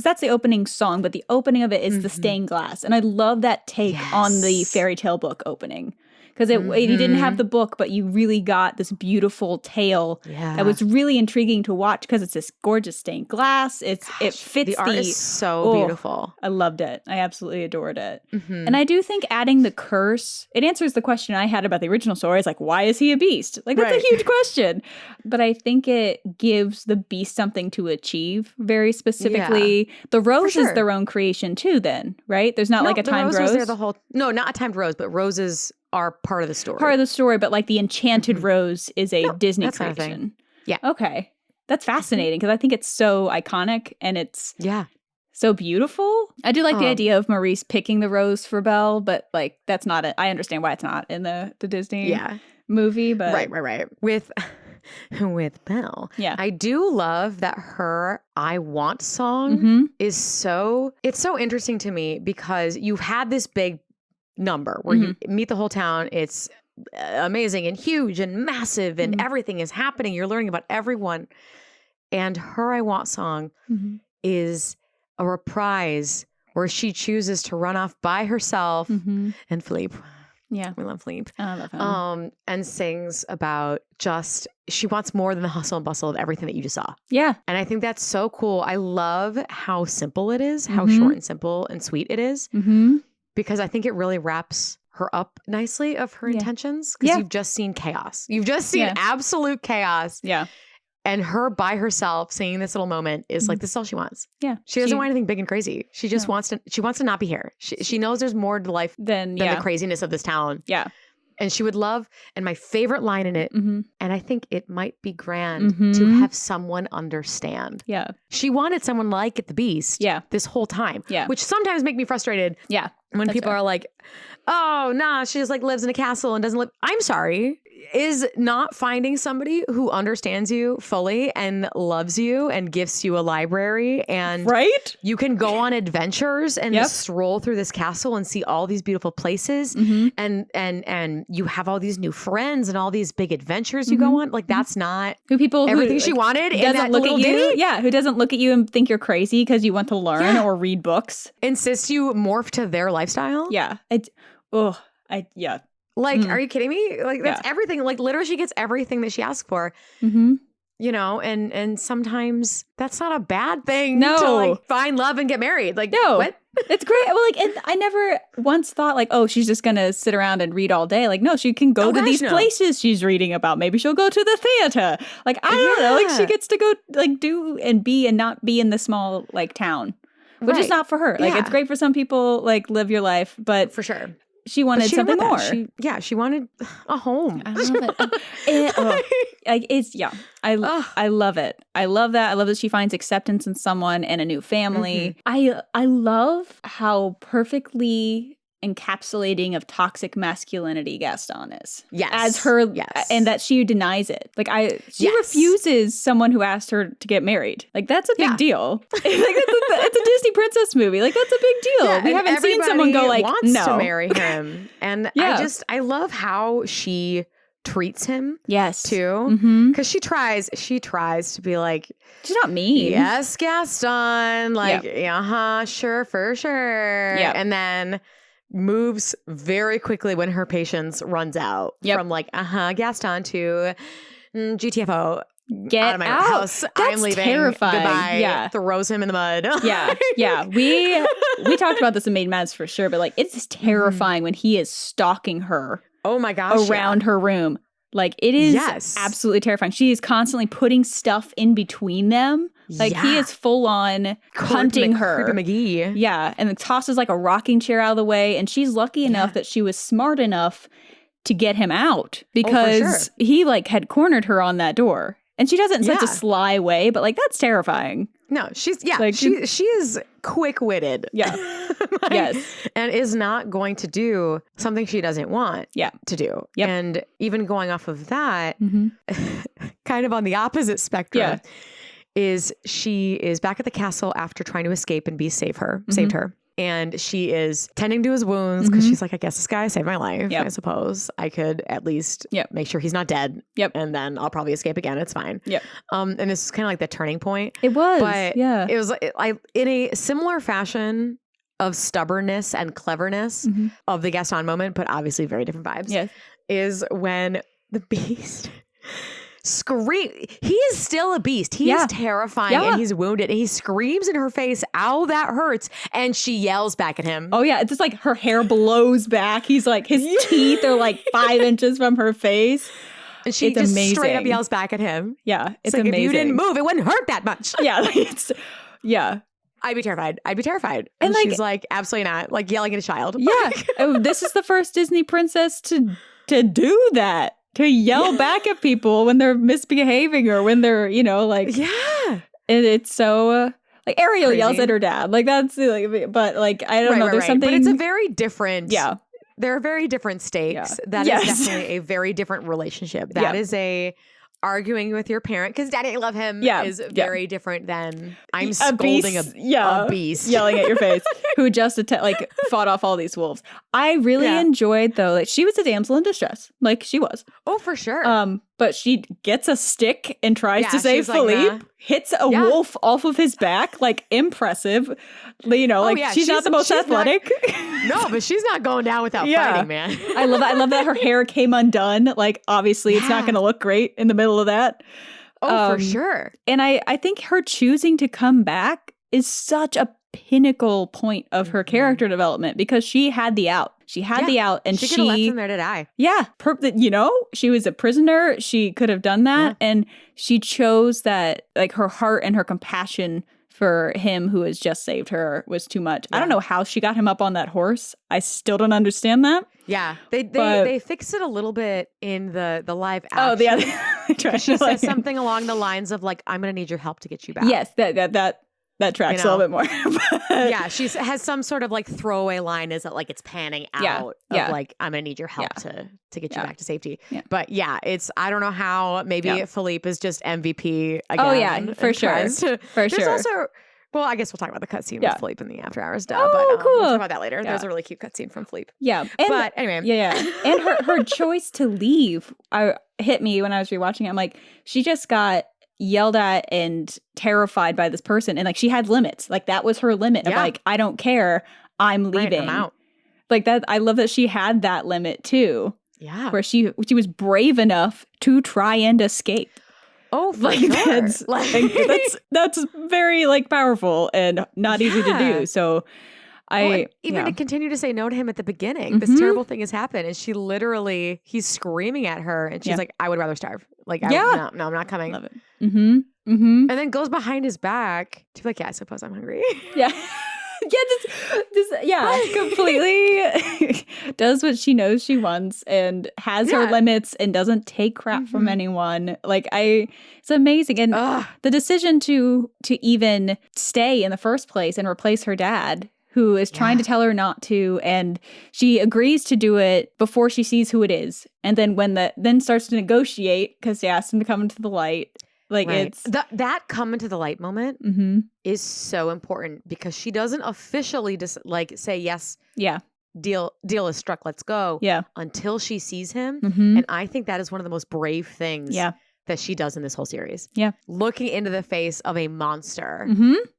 that's the opening song, but the opening of it is the stained glass. And I love that take on the fairy tale book opening. Because you didn't have the book, but you really got this beautiful tale that was really intriguing to watch because it's this gorgeous stained glass. It fits the art is so beautiful. I loved it. I absolutely adored it. And I do think adding the curse, it answers the question I had about the original story. It's like, why is he a beast? Like, that's a huge question. But I think it gives the beast something to achieve very specifically. The rose is their own creation too then, right? There's not like a timed rose. No, not a timed rose, but roses are part of the story. Part of the story, but like the enchanted rose is a Disney creation. Yeah. Okay. That's fascinating because I think it's so iconic and it's so beautiful. I do like the idea of Maurice picking the rose for Belle, but like that's not it. I understand why it's not in the Disney movie, but right. With Belle. Yeah. I do love that her I Want song is so interesting to me because you've had this big number where you meet the whole town. It's amazing and huge and massive and everything is happening. You're learning about everyone. And her I Want song is a reprise where she chooses to run off by herself and Philippe. Yeah. We love Philippe. I love him. And sings about just, she wants more than the hustle and bustle of everything that you just saw. Yeah. And I think that's so cool. I love how simple it is, how short and simple and sweet it is. Because I think it really wraps her up nicely of her intentions. Because you've just seen chaos. You've just seen absolute chaos. Yeah. And her by herself singing this little moment is like, this is all she wants. Yeah. She doesn't want anything big and crazy. She just wants to not be here. She knows there's more to life than the craziness of this town. Yeah. And she would love, and my favorite line in it, and I think it might be grand to have someone understand. Yeah. She wanted someone like the Beast this whole time. Yeah. Which sometimes make me frustrated. Yeah. When people are like, oh, nah, she just like lives in a castle and doesn't live. I'm sorry. Is not finding somebody who understands you fully and loves you and gifts you a library and you can go on adventures and stroll through this castle and see all these beautiful places and you have all these new friends and all these big adventures you go on. Like that's not everything she wanted. Doesn't look at you. Ditty. Yeah. Who doesn't look at you and think you're crazy because you want to learn or read books. Insists you morph to their lifestyle. Yeah. Like, are you kidding me? Like, that's everything. Like, literally, she gets everything that she asks for. You know, and sometimes that's not a bad thing to like find love and get married. Like, what? It's great. Well, like, I never once thought like, oh, she's just gonna sit around and read all day. Like, no, she can go to these places she's reading about. Maybe she'll go to the theater. Like, I don't know. Like, she gets to go like do and be and not be in the small like town, which is not for her. Like, it's great for some people. Like, live your life, but for sure. She wanted something more. She wanted a home. I love it. I love it. I love that. I love that she finds acceptance in someone and a new family. I love how perfectly encapsulating of toxic masculinity Gaston is. Yes. As her, and that she denies it. Like she refuses someone who asked her to get married. Like that's a big deal. Like it's a Disney princess movie. Like that's a big deal. Yeah, we haven't seen someone go like, wants no. to marry him. And I love how she treats him. Yes. Too. Because she tries to be like, she's not mean. Yes, Gaston. Like, sure, for sure. Yeah. And then moves very quickly when her patience runs out from like, Gaston to GTFO. Get out of my house. That's I'm leaving. Terrifying. Goodbye. Yeah. Throws him in the mud. Yeah. We talked about this in Maid Mads for sure, but like it's terrifying when he is stalking her. Oh my gosh. Around her room. Like it is absolutely terrifying. She is constantly putting stuff in between them. Like he is full on hunting her. Creepy McGee. Yeah. And then tosses like a rocking chair out of the way. And she's lucky enough that she was smart enough to get him out because he like had cornered her on that door. And she does it in such a sly way, but like that's terrifying. No, she's like, she is quick-witted. Yeah. And is not going to do something she doesn't want to do. Yep. And even going off of that, kind of on the opposite spectrum, is she is back at the castle after trying to escape and saved her. And she is tending to his wounds because she's like, I guess this guy saved my life. I suppose I could at least make sure he's not dead. And then I'll probably escape again. It's fine. And this is kind of like the turning point. It was. But it was in a similar fashion of stubbornness and cleverness of the Gaston moment, but obviously very different vibes, is when the beast he is still a beast. He is terrifying and he's wounded and he screams in her face, ow, that hurts. And she yells back at him. Oh yeah. It's just like her hair blows back. He's like, his teeth are like 5 inches from her face. And she just straight up yells back at him. Yeah. It's like, amazing. if you didn't move, it wouldn't hurt that much. Yeah. I'd be terrified. And like, she's like, absolutely not. Like yelling at a child. Yeah. This is the first Disney princess to do that. To yell back at people when they're misbehaving or when they're, like... Yeah. And it's so... like, Ariel yells at her dad. Like, that's... like, but, like, I don't know. There's something... But it's a very different... Yeah. There are very different stakes. Yeah. That is definitely a very different relationship. That is a... arguing with your parent because daddy, I love him, is very different than I'm scolding a beast yelling at your face who just fought off all these wolves. I really enjoyed though, like she was a damsel in distress, like she was. Oh, for sure. But she gets a stick and tries to save Philippe, hits a wolf off of his back, like impressive. She's not the most athletic. No, but she's not going down without fighting, man. I love that. I love that her hair came undone. Like, obviously, it's not going to look great in the middle of that. Oh, for sure. And I think her choosing to come back is such a pinnacle point of her character development because she had the out. She had the out, and she could have left him there to die. Yeah, she was a prisoner. She could have done that, and she chose that. Like her heart and her compassion for him who has just saved her was too much. I don't know how she got him up on that horse. I still don't understand that. Yeah, they fixed it a little bit in the live action. Oh, yeah. She says something along the lines of like, "I'm going to need your help to get you back." Yes, that tracks a little bit more. Yeah, she has some sort of like throwaway line is that like it's panning out of like, I'm going to need your help to get you back to safety. Yeah. But I don't know how, maybe Philippe is just MVP again. Oh yeah, for sure. There's also, well, I guess we'll talk about the cutscene with Philippe in the after hours stuff. Oh, but, cool. We'll talk about that later. There's a really cute cutscene from Philippe. Yeah. But anyway. Yeah. And her choice to leave hit me when I was rewatching it. I'm like, she just got yelled at and terrified by this person, and like she had limits. Like that was her limit of like, I don't care, I'm leaving. I'm out. Like that. I love that she had that limit too. Yeah, where she was brave enough to try and escape. Oh, for sure. That's very like powerful and not easy to do. So to continue to say no to him at the beginning, this terrible thing has happened, and he's screaming at her, and she's like, I would rather starve. Like, no, I'm not coming. Love it. And then goes behind his back to be like, I suppose I'm hungry. Yeah. Completely does what she knows she wants and has her limits and doesn't take crap from anyone. Like it's amazing. And the decision to even stay in the first place and replace her dad, who is trying to tell her not to, and she agrees to do it before she sees who it is. And then then starts to negotiate because she asked him to come into the light. Like it's that come into the light moment is so important because she doesn't officially say yes. Yeah. Deal is struck. Let's go. Yeah. Until she sees him. And I think that is one of the most brave things that she does in this whole series. Yeah. Looking into the face of a monster.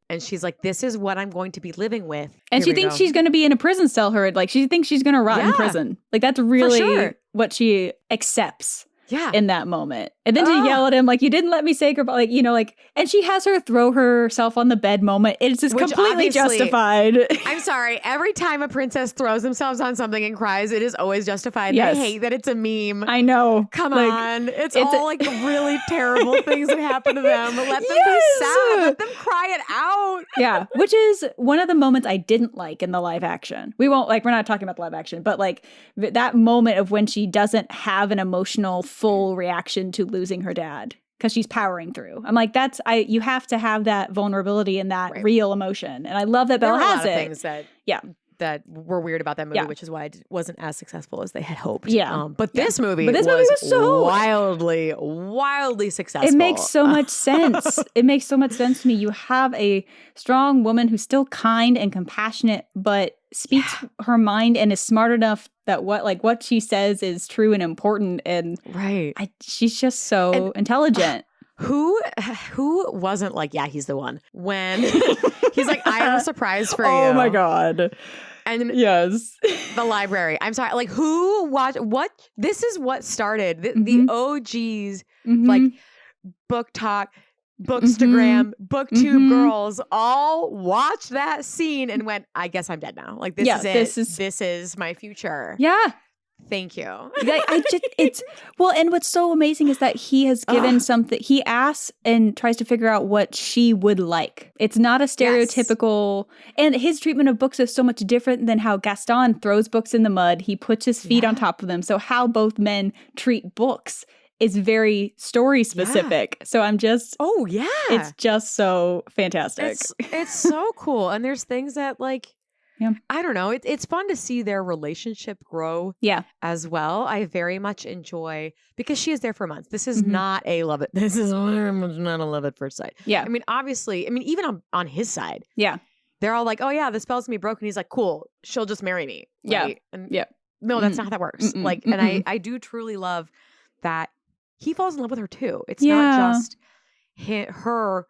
And she's like, this is what I'm going to be living with. And she thinks she's going to be in a prison cell. She thinks she's going to rot in prison. Like that's really what she accepts. Yeah. In that moment. And then to yell at him, like, you didn't let me say goodbye. Like, and she has her throw herself on the bed moment. It's just completely justified. I'm sorry. Every time a princess throws themselves on something and cries, it is always justified. Yes. I hate that it's a meme. I know. Come on. It's all like the really terrible things that happen to them. Let them be sad. Let them cry it out. Yeah. Which is one of the moments I didn't like in the live action. We're not talking about the live action, but like that moment of when she doesn't have an emotional full reaction to losing her dad because she's powering through. I'm like, you have to have that vulnerability and that real emotion. And I love that Belle has it. Things that that were weird about that movie, which is why it wasn't as successful as they had hoped. Yeah. But this movie was so wildly successful. It makes so much sense. It makes so much sense to me. You have a strong woman who's still kind and compassionate, but speaks her mind and is smart enough that what she says is true and important. And she's just so intelligent. Who wasn't like, yeah, he's the one when he's like, I have a surprise for you. Oh my God. And yes, the library. I'm sorry. Like, who watched what? This is what started the OGs, like Book Talk, Bookstagram, BookTube girls all watched that scene and went, I guess I'm dead now. Like, this is it. This is my future. Yeah. Thank you. And what's so amazing is that he has given something. He asks and tries to figure out what she would like. It's not a stereotypical, and his treatment of books is so much different than how Gaston throws books in the mud. He puts his feet on top of them. So how both men treat books is very story specific. So I'm just, it's just so fantastic. It's so cool. And there's things that like, I don't know. It's fun to see their relationship grow as well. I very much enjoy, because she is there for months. This is not a love it. This is very much not a love at first sight. Yeah. I mean, obviously, even on his side. Yeah. They're all like, oh yeah, the spell's gonna be broken. He's like, cool, she'll just marry me. Right? No, that's not how that works. And I do truly love that he falls in love with her too. It's not just her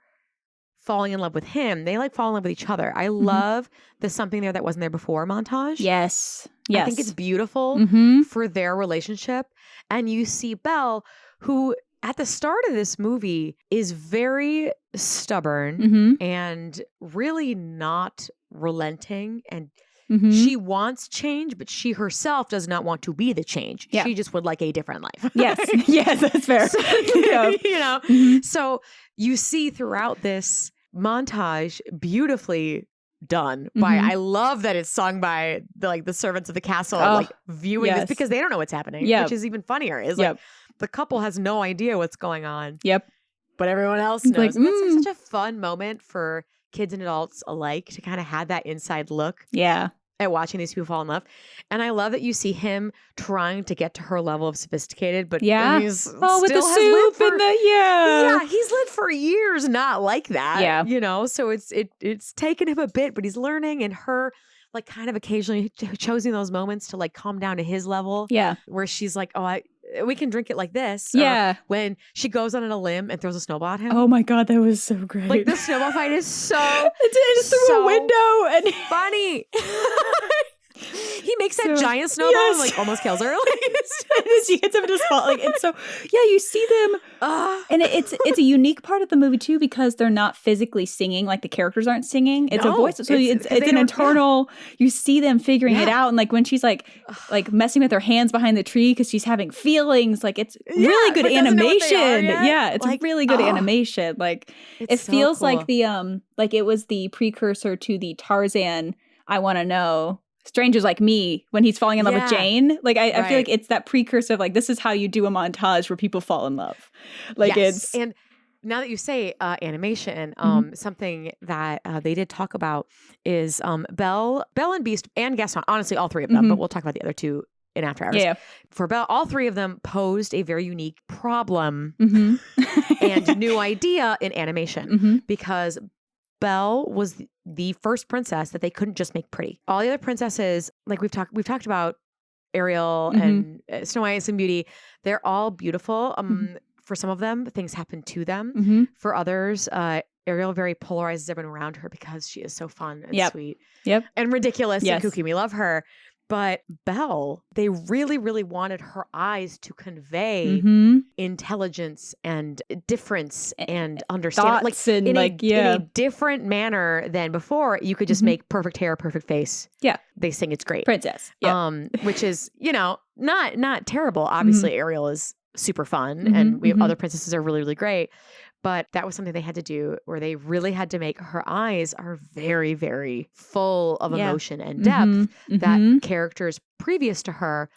falling in love with him. They like fall in love with each other. I love the something there that wasn't there before montage. Yes. I think it's beautiful for their relationship. And you see Belle, who at the start of this movie is very stubborn and really not relenting, and she wants change, but she herself does not want to be the change. Yeah. She just would like a different life. Yes, that's fair. So, you know, so you see throughout this montage, beautifully done by, I love that it's sung by the servants of the castle, like viewing this, because they don't know what's happening, which is even funnier. Is like the couple has no idea what's going on. But everyone else knows. Like, it's such a fun moment for kids and adults alike to kind of have that inside look. At watching these people fall in love. And I love that you see him trying to get to her level of sophisticated, but he's with the soup and the he's lived for years not like that. You know, so it's taken him a bit, but he's learning, and her like kind of occasionally choosing those moments to like calm down to his level. Where she's like, we can drink it like this. When she goes on a limb and throws a snowball at him. Oh my God, that was so great. Like, the snowball fight is so it's through a window and funny. He makes that giant snowball and like almost kills her. And she hits him in his spot. Like, it's so you see them, and it's a unique part of the movie too, because they're not physically singing. Like, the characters aren't singing. It's a voice, so it's an internal. You see them figuring it out, and like when she's like messing with her hands behind the tree because she's having feelings. Like, it's really good animation. It's like, really good animation. Like, it feels like the like it was the precursor to the Tarzan I Want to Know. Strangers Like Me, when he's falling in love with Jane. Like, I feel like it's that precursor of like, this is how you do a montage where people fall in love. Like, it's... And now that you say animation, something that they did talk about is Belle and Beast and Gaston, honestly, all three of them, but we'll talk about the other two in After Hours. For Belle, all three of them posed a very unique problem and new idea in animation, because Belle was the first princess that they couldn't just make pretty. All the other princesses, like we've talked about Ariel and Snow White and Sleeping Beauty, they're all beautiful. For some of them, things happen to them. For others, Ariel very polarizes everyone around her because she is so fun and sweet and ridiculous and kooky. We love her. But Belle, they really, really wanted her eyes to convey intelligence and difference and understanding. Like, in a different manner than before. You could just make perfect hair, perfect face. They sing it's great. Princess. Which is, not terrible. Obviously, Ariel is super fun, and we have other princesses are really, really great. But that was something they had to do, where they really had to make her eyes are very, very full of emotion and depth that characters previous to her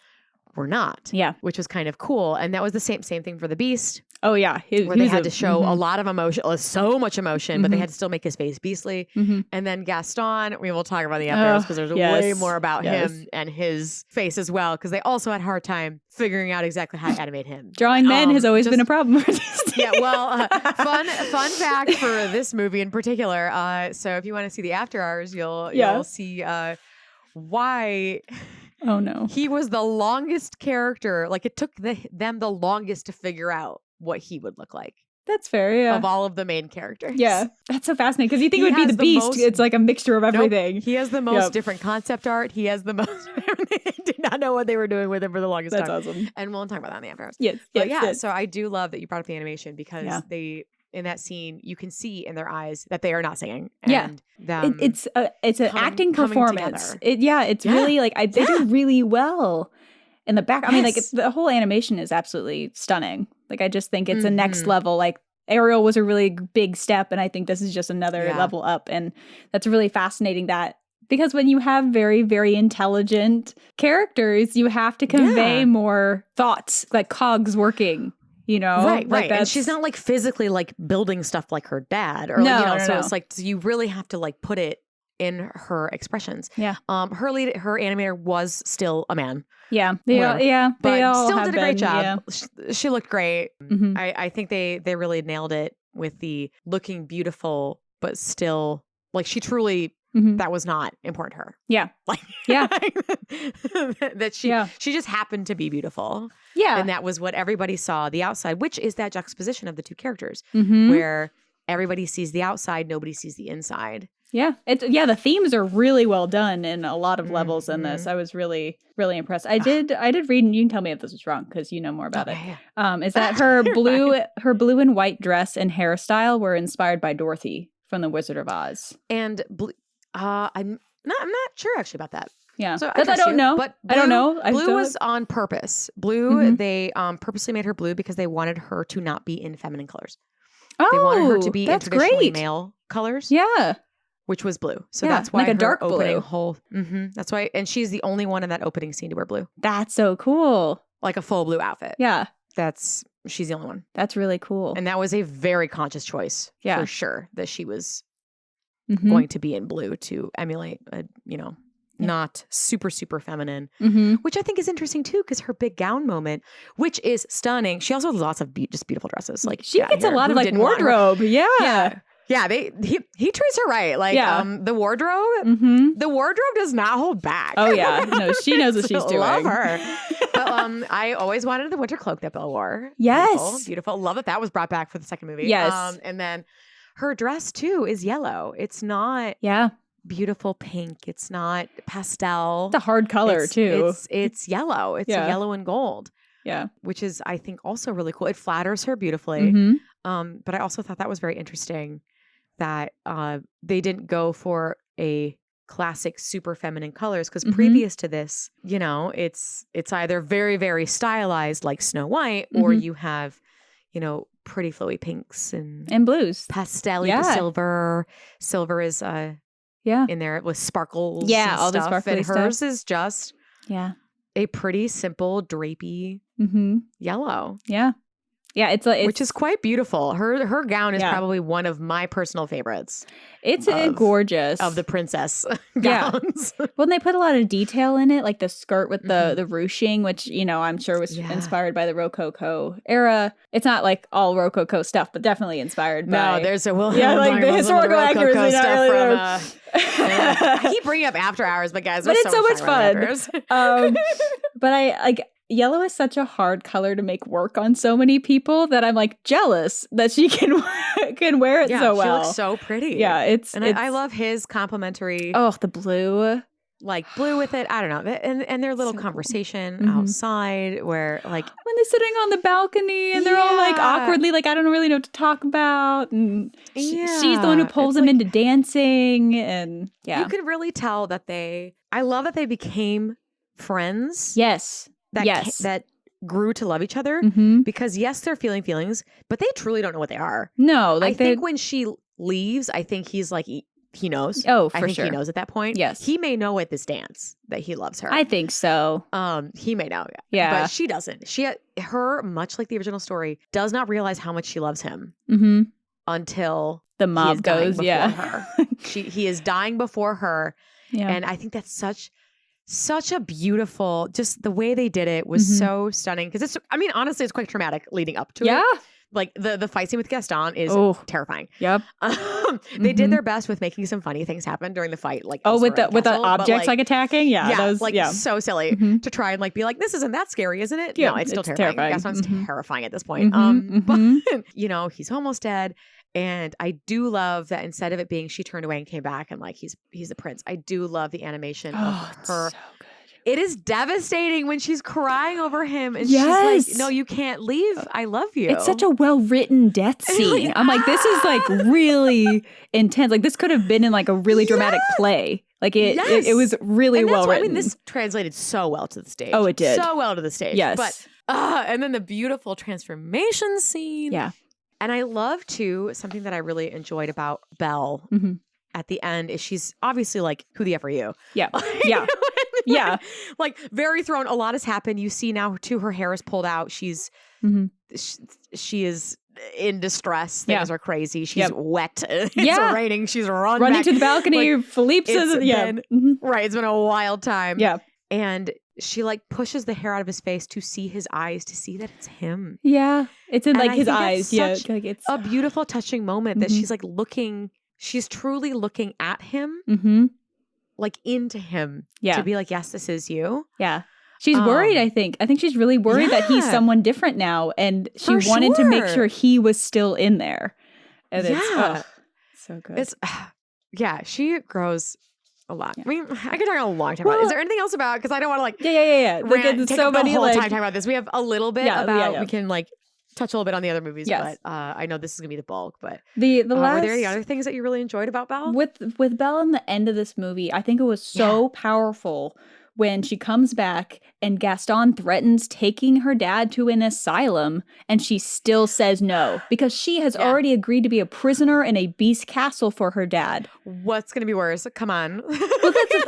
were not. Which was kind of cool. And that was the same thing for the Beast. Oh yeah, where they had to show a lot of emotion, so much emotion, but they had to still make his face beastly. And then Gaston, we will talk about the after because there's way more about him and his face as well, because they also had a hard time figuring out exactly how to animate him. Drawing men has always been a problem for Disney. Yeah, well, fun fact for this movie in particular. So if you want to see the after hours, you'll see why. Oh no, he was the longest character. Like it took them the longest to figure out what he would look like. That's fair, yeah. Of all of the main characters. Yeah, that's so fascinating because you think it would be the Beast. It's like a mixture of everything. Nope. He has the most different concept art. He has the most. They did not know what they were doing with him for the longest time. That's awesome. And we'll talk about that in the after hours. Yes, so I do love that you brought up the animation because they, in that scene, you can see in their eyes that they are not singing. And it's an acting performance. It's really like they do really well in the back. I mean, like the whole animation is absolutely stunning. Like I just think it's a next level. Like Ariel was a really big step, and I think this is just another level up. And that's really fascinating because when you have very, very intelligent characters, you have to convey more thoughts, like cogs working. Right. And she's not like physically like building stuff like her dad, or so it's like you really have to like put it in her expressions. Yeah. Her animator was still a man. Yeah. They all still have did a great job. Yeah. She looked great. I think they really nailed it with the looking beautiful, but still like she truly. That was not important to her. Yeah. Like, that she just happened to be beautiful. Yeah. And that was what everybody saw, the outside, which is that juxtaposition of the two characters where everybody sees the outside, nobody sees the inside. Yeah. The themes are really well done in a lot of levels in this. I was really, really impressed. I did read, and you can tell me if this is wrong because you know more about it. Is that her blue and white dress and hairstyle were inspired by Dorothy from The Wizard of Oz. And I'm not sure actually about that. Yeah, so I don't know. But I don't know. Blue was on purpose. Blue, they purposely made her blue because they wanted her to not be in feminine colors. They wanted her to be in traditionally male colors. Yeah, which was blue. So that's why like a her dark opening blue. Whole. That's why, and she's the only one in that opening scene to wear blue. That's so cool. Like a full blue outfit. Yeah, she's the only one. That's really cool. And that was a very conscious choice. For sure, that she was going to be in blue to emulate not super, super feminine, which I think is interesting too, because her big gown moment, which is stunning. She also has lots of just beautiful dresses. Like she gets a lot of like wardrobe. Yeah. He treats her right. Like the wardrobe, the wardrobe does not hold back. Oh yeah, no, she knows what she's doing. Love her. But I always wanted the winter cloak that Belle wore. Yes, beautiful. Love that was brought back for the second movie. Yes, and then her dress too is yellow. It's not beautiful pink. It's not pastel. It's a hard color too. It's yellow. It's yellow and gold. Yeah, which is I think also really cool. It flatters her beautifully. But I also thought that was very interesting that they didn't go for a classic super feminine colors because previous to this, it's either very, very stylized like Snow White or you have, pretty flowy pinks and blues, pastel-y silver. Silver is in there with sparkles. Yeah, all stuff. the sparkly and hers is just a pretty simple drapey yellow. Yeah, it's which is quite beautiful. Her gown is probably one of my personal favorites. It's gorgeous of the princess gowns. Well, they put a lot of detail in it, like the skirt with the ruching, which I'm sure was inspired by the Rococo era. It's not like all Rococo stuff, but definitely inspired by. No, there's a like the historical accuracy stuff really from. I keep bringing up After Hours, but guys, but it's so much fun. But I like. Yellow is such a hard color to make work on so many people that I'm like jealous that she can wear it so well. She looks so pretty. Yeah, I love his complimentary. Oh, the blue, like blue with it. I don't know, and their little conversation outside where like when they're sitting on the balcony and they're all like awkwardly like I don't really know what to talk about, and she's the one who pulls them into dancing, and you can really tell that I love that they became friends. Yes. That grew to love each other because they're feeling feelings, but they truly don't know what they are. No, I think when she leaves, I think he's like he knows. Oh, for I think sure. he knows at that point. Yes. He may know at this dance that he loves her. I think so. He may know. Yeah. But she doesn't. Her, much like the original story, does not realize how much she loves him until the mob goes. Yeah. Her. He is dying before her. Yeah. And I think that's such a beautiful, just the way they did it was so stunning. Because honestly, it's quite traumatic leading up to it. Yeah. Like the fight scene with Gaston is terrifying. Yep. They did their best with making some funny things happen during the fight. Like with the objects like attacking. Yeah. So silly to try and like be like, this isn't that scary, isn't it? Yeah, no, it's still terrifying. Gaston's terrifying at this point. But he's almost dead. And I do love that instead of it being she turned away and came back and like he's a prince. I do love the animation of her. So good. It is devastating when she's crying over him and she's like, no, you can't leave. I love you. It's such a well-written death scene. I'm like, this is like really intense. Like this could have been in like a really dramatic play. Like it was really well written. This translated so well to the stage. Oh, it did. So well to the stage. Yes. But, and then the beautiful transformation scene. Yeah. And I love too, something that I really enjoyed about Belle at the end is she's obviously like, who the F are you? Yeah. Yeah. Yeah. Like very thrown. A lot has happened. You see now too, her hair is pulled out. She's, she is in distress. Things are crazy. She's wet. It's raining. She's running to the balcony. Like, Philippe says, right. It's been a wild time. Yeah. And she like pushes the hair out of his face to see his eyes, to see that it's him. Yeah. It's in like his eyes. Yeah. Like it's a beautiful, touching moment that she's like she's truly looking at him. Like into him to be like, yes, this is you. Yeah. She's worried, I think. I think she's really worried that he's someone different now. And she wanted to make sure he was still in there. And it's so good. She grows a lot. I mean, I could talk a long time about it. Is there anything else about, because I don't want to like rant, take so the many whole like, time talking about this. We have a little bit about, we can like touch a little bit on the other movies, but I know this is gonna be the bulk. But the last, were there any other things that you really enjoyed about Belle? With Belle in the end of this movie, I think it was so powerful when she comes back and Gaston threatens taking her dad to an asylum and she still says no because she has already agreed to be a prisoner in a beast castle for her dad. What's going to be worse? Come on. Well, that's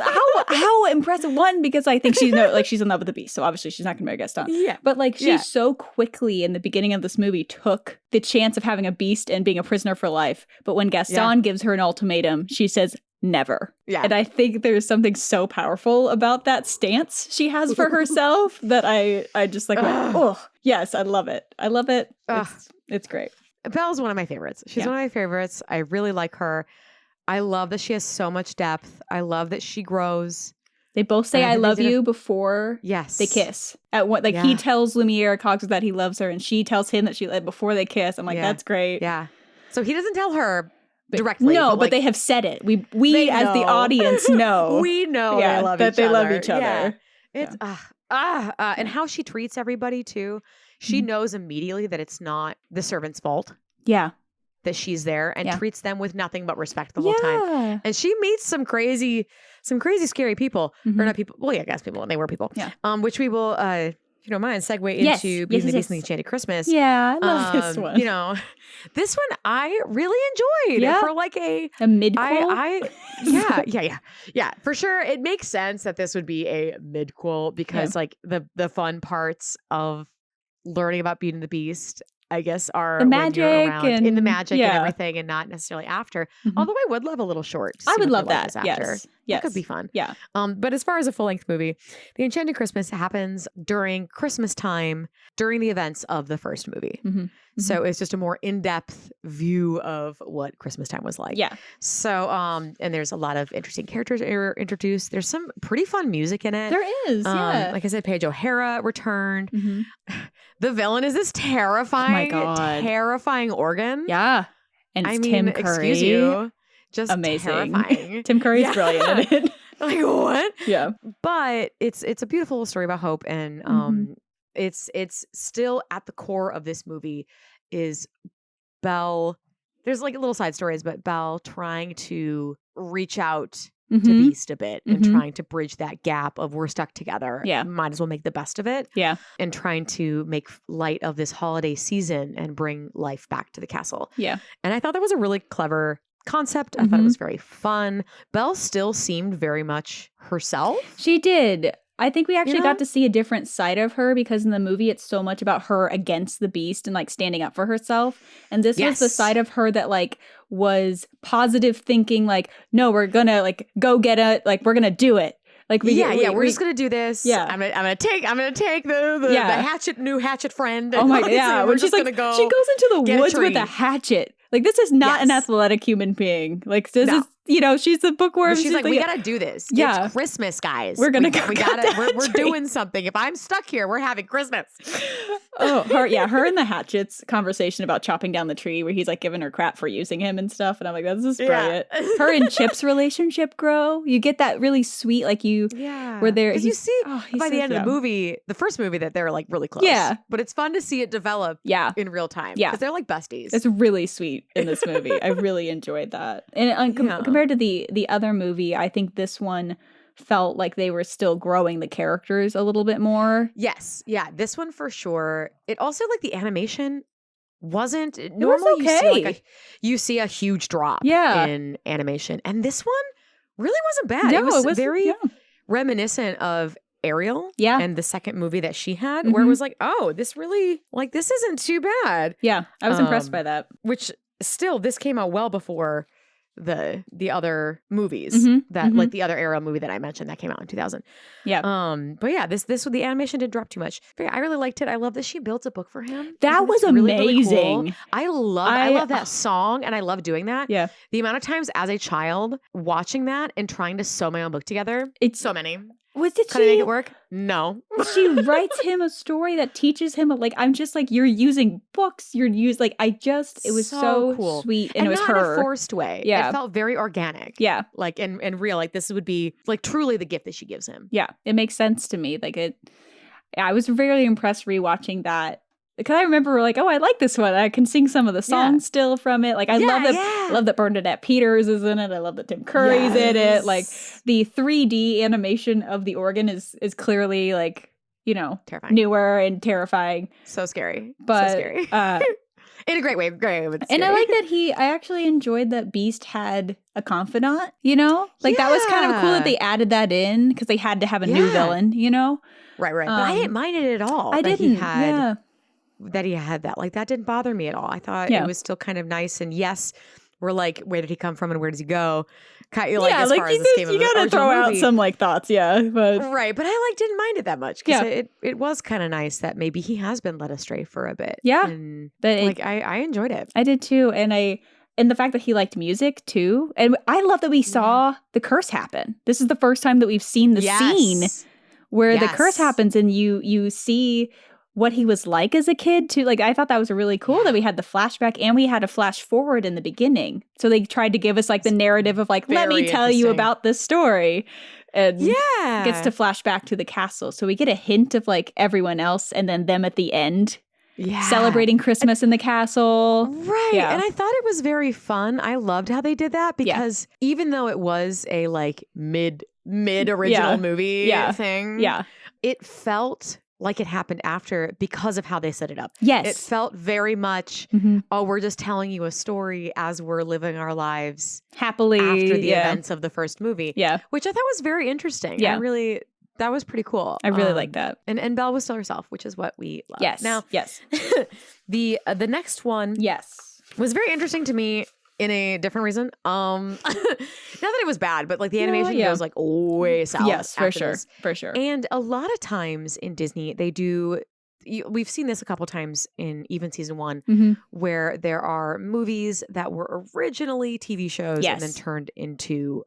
how impressive. One, because I think she's in love with the beast, so obviously she's not going to marry Gaston. Yeah. But like she so quickly in the beginning of this movie took the chance of having a beast and being a prisoner for life. But when Gaston gives her an ultimatum, she says never. Yeah. And I think there's something so powerful about that stance she has for herself that I just like, oh, yes, I love it. I love it. It's great. Belle's one of my favorites. She's one of my favorites. I really like her. I love that she has so much depth. I love that she grows. They both say I love you before they kiss. At what he tells Lumiere Cox that he loves her and she tells him that she before they kiss. I'm like, that's great. Yeah. So he doesn't tell her directly. No, but they have said it. We as the audience know. We know they love that they love each other. It's and how she treats everybody too. She knows immediately that it's not the servant's fault. Yeah. That she's there and treats them with nothing but respect the whole time. And she meets some crazy scary people. Or not people. Well, I guess people, and they were people. Yeah. Which we will if you don't mind, segue into Beauty and the Beast and the Enchanted Christmas. Yeah, I love this one. This one I really enjoyed for like a midquel. Yeah, for sure. It makes sense that this would be a midquel because like the fun parts of learning about Beauty and the Beast, I guess, are the magic in the magic and everything, and not necessarily after. Although I would love a little short. I would love that. Yes. That could be fun. Yeah. But as far as a full length movie, The Enchanted Christmas happens during Christmas time, during the events of the first movie. So it's just a more in-depth view of what Christmas time was like. Yeah. So and there's a lot of interesting characters that are introduced. There's some pretty fun music in it. There is. Like I said, Paige O'Hara returned. The villain is this terrifying, terrifying organ. Yeah. And it's Tim Curry. Excuse you. Just amazing. Terrifying. Tim Curry's brilliant in it. Like, what? Yeah. But it's a beautiful story about hope. And it's still at the core of this movie is Belle. There's like little side stories, but Belle trying to reach out to Beast a bit and trying to bridge that gap of we're stuck together. Yeah. Might as well make the best of it. Yeah. And trying to make light of this holiday season and bring life back to the castle. Yeah. And I thought that was a really clever concept. I thought it was very fun. Belle still seemed very much herself. She did. I think we actually got to see a different side of her because in the movie it's so much about her against the beast and like standing up for herself. And this was the side of her that like was positive thinking, like, no, we're gonna like go get it, like we're gonna do it. Like we're just gonna do this. Yeah, I'm gonna take the new hatchet friend. Oh my god, yeah. When she's like, she goes into the woods with a hatchet. Like this is not an athletic human being. Like this is, she's a bookworm. She's like, we gotta do this. Yeah, it's Christmas, guys. We're gonna we're doing something. If I'm stuck here, we're having Christmas. Her and the hatchet's conversation about chopping down the tree where he's like giving her crap for using him and stuff, and I'm like, this is brilliant. Her and Chip's relationship grow. You get that really sweet, like where they're because you see by the end of the movie, the first movie, that they're like really close. Yeah, but it's fun to see it develop. In real time. Yeah, because they're like besties. It's really sweet in this movie. I really enjoyed that, and compared to the other movie, I think this one felt like they were still growing the characters a little bit more. Yes. Yeah. This one for sure. It also, like, the animation wasn't normal. Okay. You see a huge drop in animation. And this one really wasn't bad. No, it was very reminiscent of Ariel and the second movie that she had, where it was like, oh, this really, like, this isn't too bad. Yeah. I was impressed by that. Which still, this came out well before the other movies that like the other Ariel movie that I mentioned that came out in 2000. Yeah. But yeah, this the animation didn't drop too much. But yeah, I really liked it. I love that she built a book for him. That was amazing. Really cool. I love that song, and I love doing that. Yeah. The amount of times as a child watching that and trying to sew my own book together. It's so many. Can I make it work? No. She writes him a story that teaches him, like, I'm just like, you're using books. It was so cool. Sweet. And it was not her. In a forced way. Yeah. It felt very organic. Yeah. Like, and real. Like, this would be, like, truly the gift that she gives him. Yeah. It makes sense to me. Like, I was very impressed rewatching that. Because I remember like, oh, I like this one. I can sing some of the songs still from it. Like I love that Bernadette Peters is in it. I love that Tim Curry's in it. Like the 3D animation of the organ is clearly like, terrifying. Newer and terrifying. So scary. But so scary. In a great way. And I like that I actually enjoyed that Beast had a confidant, Like that was kind of cool that they added that in because they had to have a new villain, Right. But I didn't mind it at all. I didn't. That he had that. Like, that didn't bother me at all. I thought it was still kind of nice. And yes, we're like, where did he come from and where does he go? Kind of, like, as far as this game of you gotta throw out some like thoughts, but right. But I didn't mind it that much because it was kind of nice that maybe he has been led astray for a bit. Yeah, and I enjoyed it. I did too, and the fact that he liked music too, and I love that we saw the curse happen. This is the first time that we've seen the scene where the curse happens, and you see what he was like as a kid too. Like I thought that was really cool that we had the flashback and we had a flash forward in the beginning. So they tried to give us like the narrative of like, let me tell you about this story. And gets to flash back to the castle. So we get a hint of like everyone else and then them at the end. Celebrating Christmas in the castle. Right. Yeah. And I thought it was very fun. I loved how they did that because even though it was a like mid original movie thing, it felt like it happened after because of how they set it up. Yes. It felt very much, we're just telling you a story as we're living our lives happily after the events of the first movie. Yeah. Which I thought was very interesting. Yeah. That was pretty cool. I really like that. And Belle was still herself, which is what we love. Yes. Now, yes. the next one was very interesting to me in a different reason. Not that it was bad, but like the animation goes like way south. Yes, for sure. For sure. And a lot of times in Disney, they do, we've seen this a couple times in even season 1, where there are movies that were originally TV shows and then turned into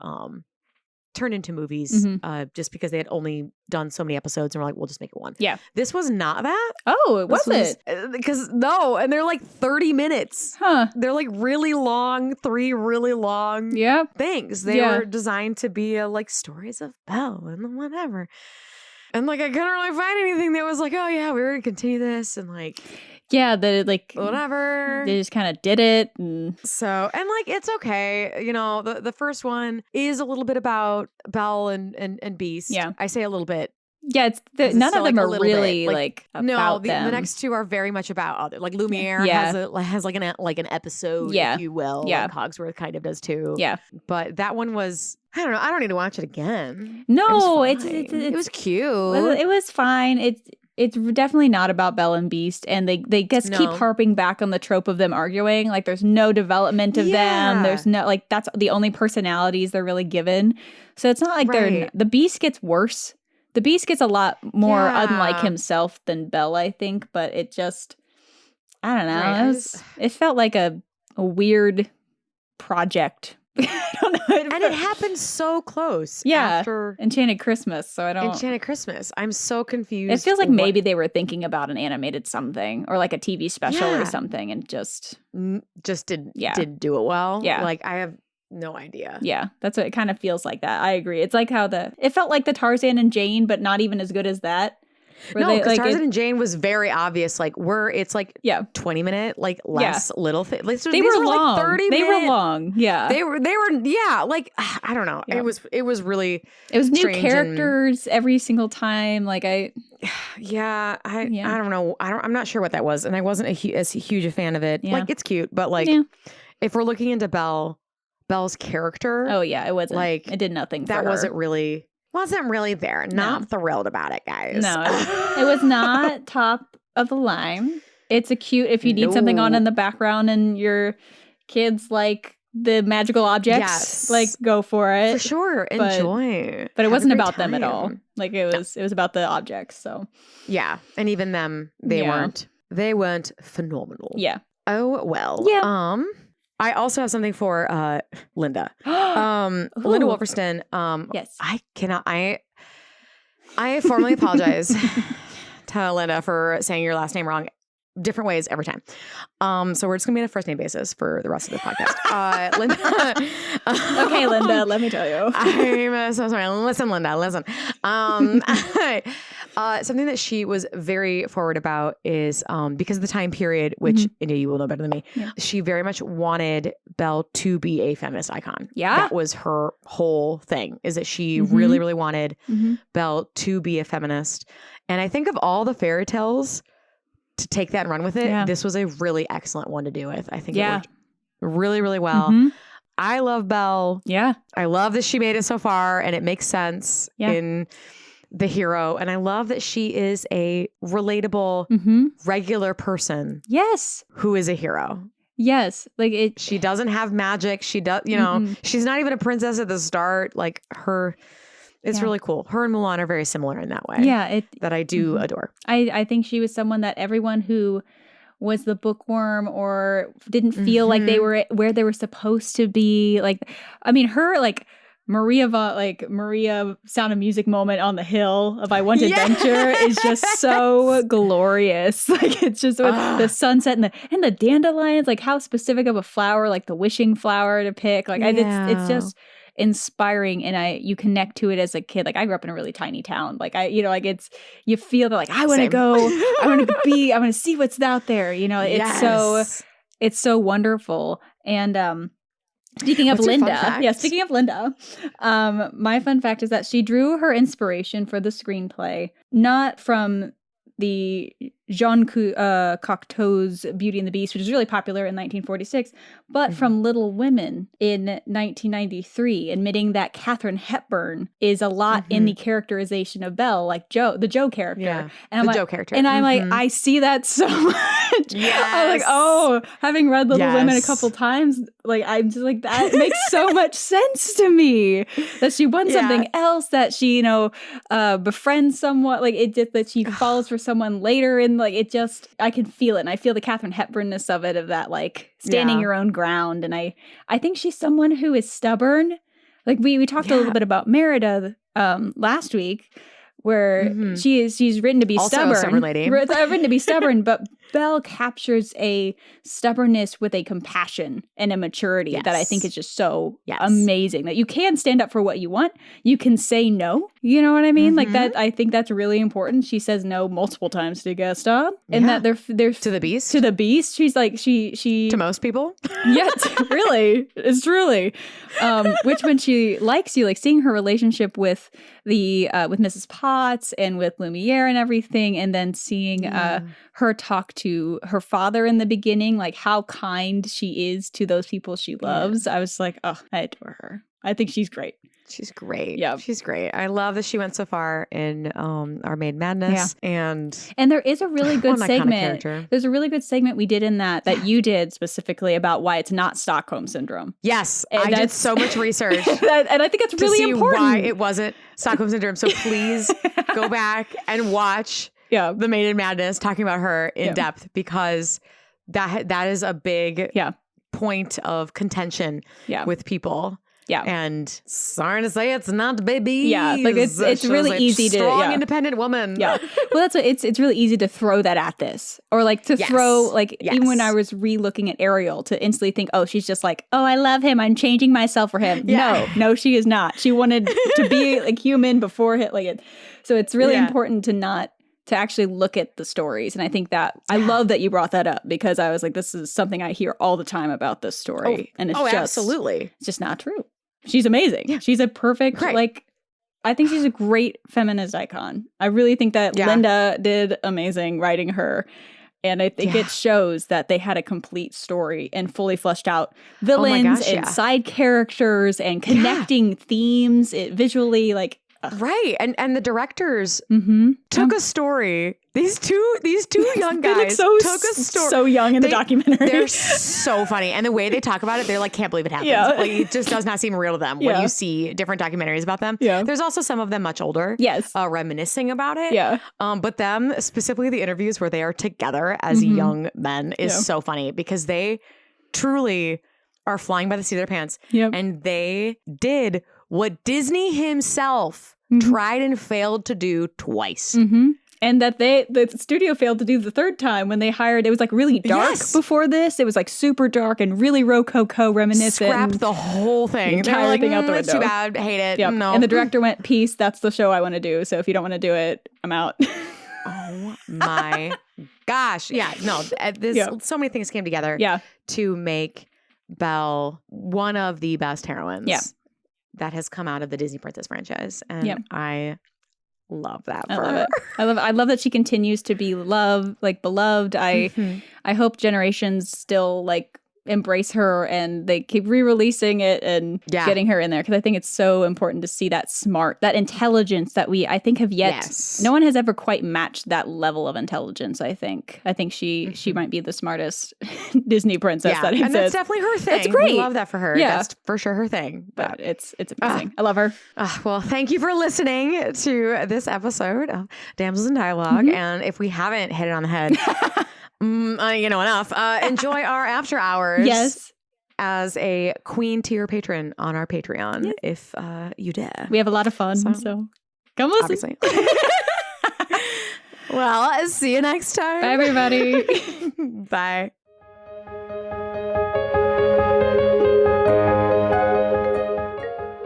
movies just because they had only done so many episodes and we're like, we'll just make it one. Yeah. This was not that. Oh, it wasn't. Because and they're like 30 minutes. Huh. They're like really long, 3 really long things. They were designed to be like stories of Belle and whatever. And like, I couldn't really find anything that was like, oh yeah, we're going to continue this and like... Yeah, like whatever. They just kind of did it. And like it's okay. The first one is a little bit about Belle and Beast. Yeah. I say a little bit Yeah, none of them are really like about them. The next two are very much about other. Like Lumiere has like an episode, if you will. Yeah, like Cogsworth kind of does too. Yeah, but that one was, I don't know. I don't need to watch it again. No, it was cute. It was fine. It's definitely not about Belle and Beast, and they just keep harping back on the trope of them arguing. Like there's no development of them. There's no like that's the only personalities they're really given. So it's not like the Beast gets worse. The Beast gets a lot more unlike himself than Belle, I think, but it just, I don't know. Right. It felt like a weird project. I don't know. It happened so close. After Enchanted Christmas. So I don't. Enchanted Christmas. I'm so confused. It feels like maybe they were thinking about an animated something or like a TV special or something and just didn't do it well. Yeah. Like I have no idea. Yeah, that's what it kind of feels like. That I agree. It's like how it felt like the Tarzan and Jane, but not even as good as that. No, because Tarzan and Jane was very obvious. Like it's like 20-minute, like less little things. Like, they were long. Like 30 they minute. Were long. Yeah, they were. Like I don't know. Yeah. It was really. It was new characters every single time. Like I don't know. I'm not sure what that was, and I wasn't as huge a fan of it. Yeah. Like it's cute, but like if we're looking into Belle's character. Oh yeah, it wasn't like it did nothing. That for her. wasn't really there. Not thrilled about it, guys. No, it was not top of the line. It's a cute if you need something on in the background and your kids like the magical objects. Like go for it for sure. Enjoy, but it wasn't about them at all. Like it was about the objects. So and even them, they weren't phenomenal. Yeah. Oh well. Yeah. I also have something for Linda. Linda Wolferston. Yes. I formally apologize to Linda for saying your last name wrong different ways every time. So we're just gonna be on a first name basis for the rest of this podcast. Linda. Okay, Linda, let me tell you. I'm so sorry. Listen, Linda, listen. Something that she was very forward about is because of the time period, which you will know better than me, she very much wanted Belle to be a feminist icon. Yeah. That was her whole thing, is that she really, really wanted Belle to be a feminist. And I think of all the fairy tales to take that and run with it, this was a really excellent one to do with. I think it worked really, really well. I love Belle. Yeah. I love that she made it so far and it makes sense in the hero. And I love that she is a relatable, regular person. Yes. Who is a hero. Yes. Like she doesn't have magic. She does, she's not even a princess at the start. Like it's really cool. Her and Mulan are very similar in that way. Yeah. That I do adore. I think she was someone that everyone who was the bookworm or didn't feel like they were where they were supposed to be. Like, I mean, her like Maria Sound of Music moment on the hill of I Want Adventure is just so glorious. Like it's just with the sunset and the dandelions, like how specific of a flower, like the wishing flower to pick. Like it's just inspiring, and you connect to it as a kid. Like I grew up in a really tiny town. Like you feel that like I want to go, I want to see what's out there. It's so wonderful. And speaking of Linda, my fun fact is that she drew her inspiration for the screenplay not from the Jean Cocteau's Beauty and the Beast, which was really popular in 1946, but from Little Women in 1993, admitting that Katharine Hepburn is a lot in the characterization of Belle, like the Joe character. Yeah, and the Joe character. And I'm like, I see that so much. Yes. I'm like, having read Little Women a couple times, like I'm just like, that makes so much sense to me. That she wants something else, that she, befriends someone, like it just that she falls for someone later in. Like it just, I can feel it. And I feel the Katharine Hepburnness of it, of that, like standing your own ground. And I think she's someone who is stubborn. Like we talked a little bit about Merida last week, where she's written to be also stubborn. A stubborn lady. Written to be stubborn, but Belle captures a stubbornness with a compassion and a maturity that I think is just so amazing. That you can stand up for what you want. You can say no. You know what I mean? Like that. I think that's really important. She says no multiple times to Gaston, and that they're to the Beast. To the Beast. She's like she to most people. Yes, really, it's truly. Which when she likes you, like seeing her relationship with with Mrs. Potts. pots and with Lumiere and everything. And then seeing her talk to her father in the beginning, like how kind she is to those people she loves. I was like, oh, I adore her. I think she's great. She's great. Yeah. She's great. I love that she went so far in Our Maid Madness. Yeah. And there is a really good segment. There's a really good segment we did in that you did specifically about why it's not Stockholm Syndrome. Yes. I did so much research. And I think it's really important. Why it wasn't Stockholm Syndrome. So please go back and watch The Maid in Madness, talking about her in depth, because that is a big point of contention with people. Yeah. And sorry to say, it's not baby. Yeah. Like it's really easy to strong, independent woman. Yeah. Well, it's really easy to throw that at this, or like to throw, like even when I was re-looking at Ariel, to instantly think, oh, she's just like, oh, I love him, I'm changing myself for him. Yeah. No, she is not. She wanted to be like human before it. Like it. So it's really important to actually look at the stories. And I think that I love that you brought that up, because I was like, this is something I hear all the time about this story. And it's absolutely. It's just not true. She's amazing. Yeah. She's a perfect, like, I think she's a great feminist icon. I really think that Linda did amazing writing her. And I think it shows that they had a complete story and fully fleshed out villains and side characters and connecting themes visually, like. Right. And the directors took a story. These two young guys took a story. So young in the documentary. They're so funny. And the way they talk about it, they're like, can't believe it happened. Yeah. Like, it just does not seem real to them when you see different documentaries about them. Yeah. There's also some of them much older. Yes. Reminiscing about it. Yeah. But them, specifically the interviews where they are together as young men, is so funny, because they truly are flying by the seat of their pants. Yep. And they did what Disney himself tried and failed to do twice. And that the studio failed to do the third time when they hired, it was like really dark before this. It was like super dark and really Rococo reminiscent. Scrapped the whole thing. The entire thing out the window. It's too bad. Hate it. Yep. No. And the director went, peace, that's the show I want to do. So if you don't want to do it, I'm out. Oh my gosh. Yeah. No, so many things came together to make Belle one of the best heroines that has come out of the Disney Princess franchise. And I love that for her. I love that she continues to be beloved. I hope generations still embrace her and they keep re-releasing it and getting her in there, because I think it's so important to see that that intelligence that I think have yet no one has ever quite matched that level of intelligence. I think she might be the smartest Disney princess that exists. And that's definitely her thing. That's great. We love that for her. That's for sure her thing. But it's amazing. I love her. Well, thank you for listening to this episode of Damsels in Dialogue. And if we haven't hit it on the head, enough. Enjoy our after hours as a Queen tier patron on our Patreon, if you dare. We have a lot of fun, so come listen. Obviously. Well, see you next time. Bye, everybody. Bye.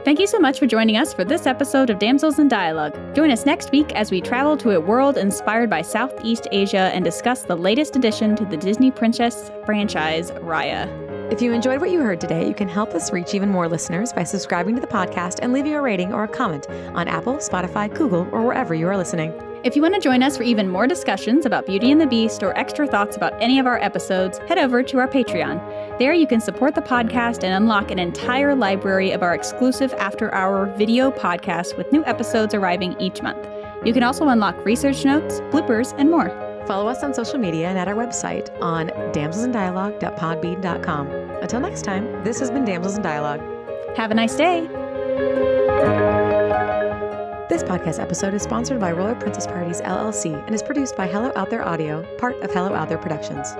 Thank you so much for joining us for this episode of Damsels in Dialogue. Join us next week as we travel to a world inspired by Southeast Asia and discuss the latest addition to the Disney Princess franchise, Raya. If you enjoyed what you heard today, you can help us reach even more listeners by subscribing to the podcast and leaving a rating or a comment on Apple, Spotify, Google, or wherever you are listening. If you want to join us for even more discussions about Beauty and the Beast or extra thoughts about any of our episodes, head over to our Patreon. There you can support the podcast and unlock an entire library of our exclusive after-hour video podcasts with new episodes arriving each month. You can also unlock research notes, bloopers, and more. Follow us on social media and at our website on damselsindialogue.podbean.com. Until next time, this has been Damsels in Dialogue. Have a nice day. This podcast episode is sponsored by Royal Princess Parties, LLC, and is produced by Hello Out There Audio, part of Hello Out There Productions.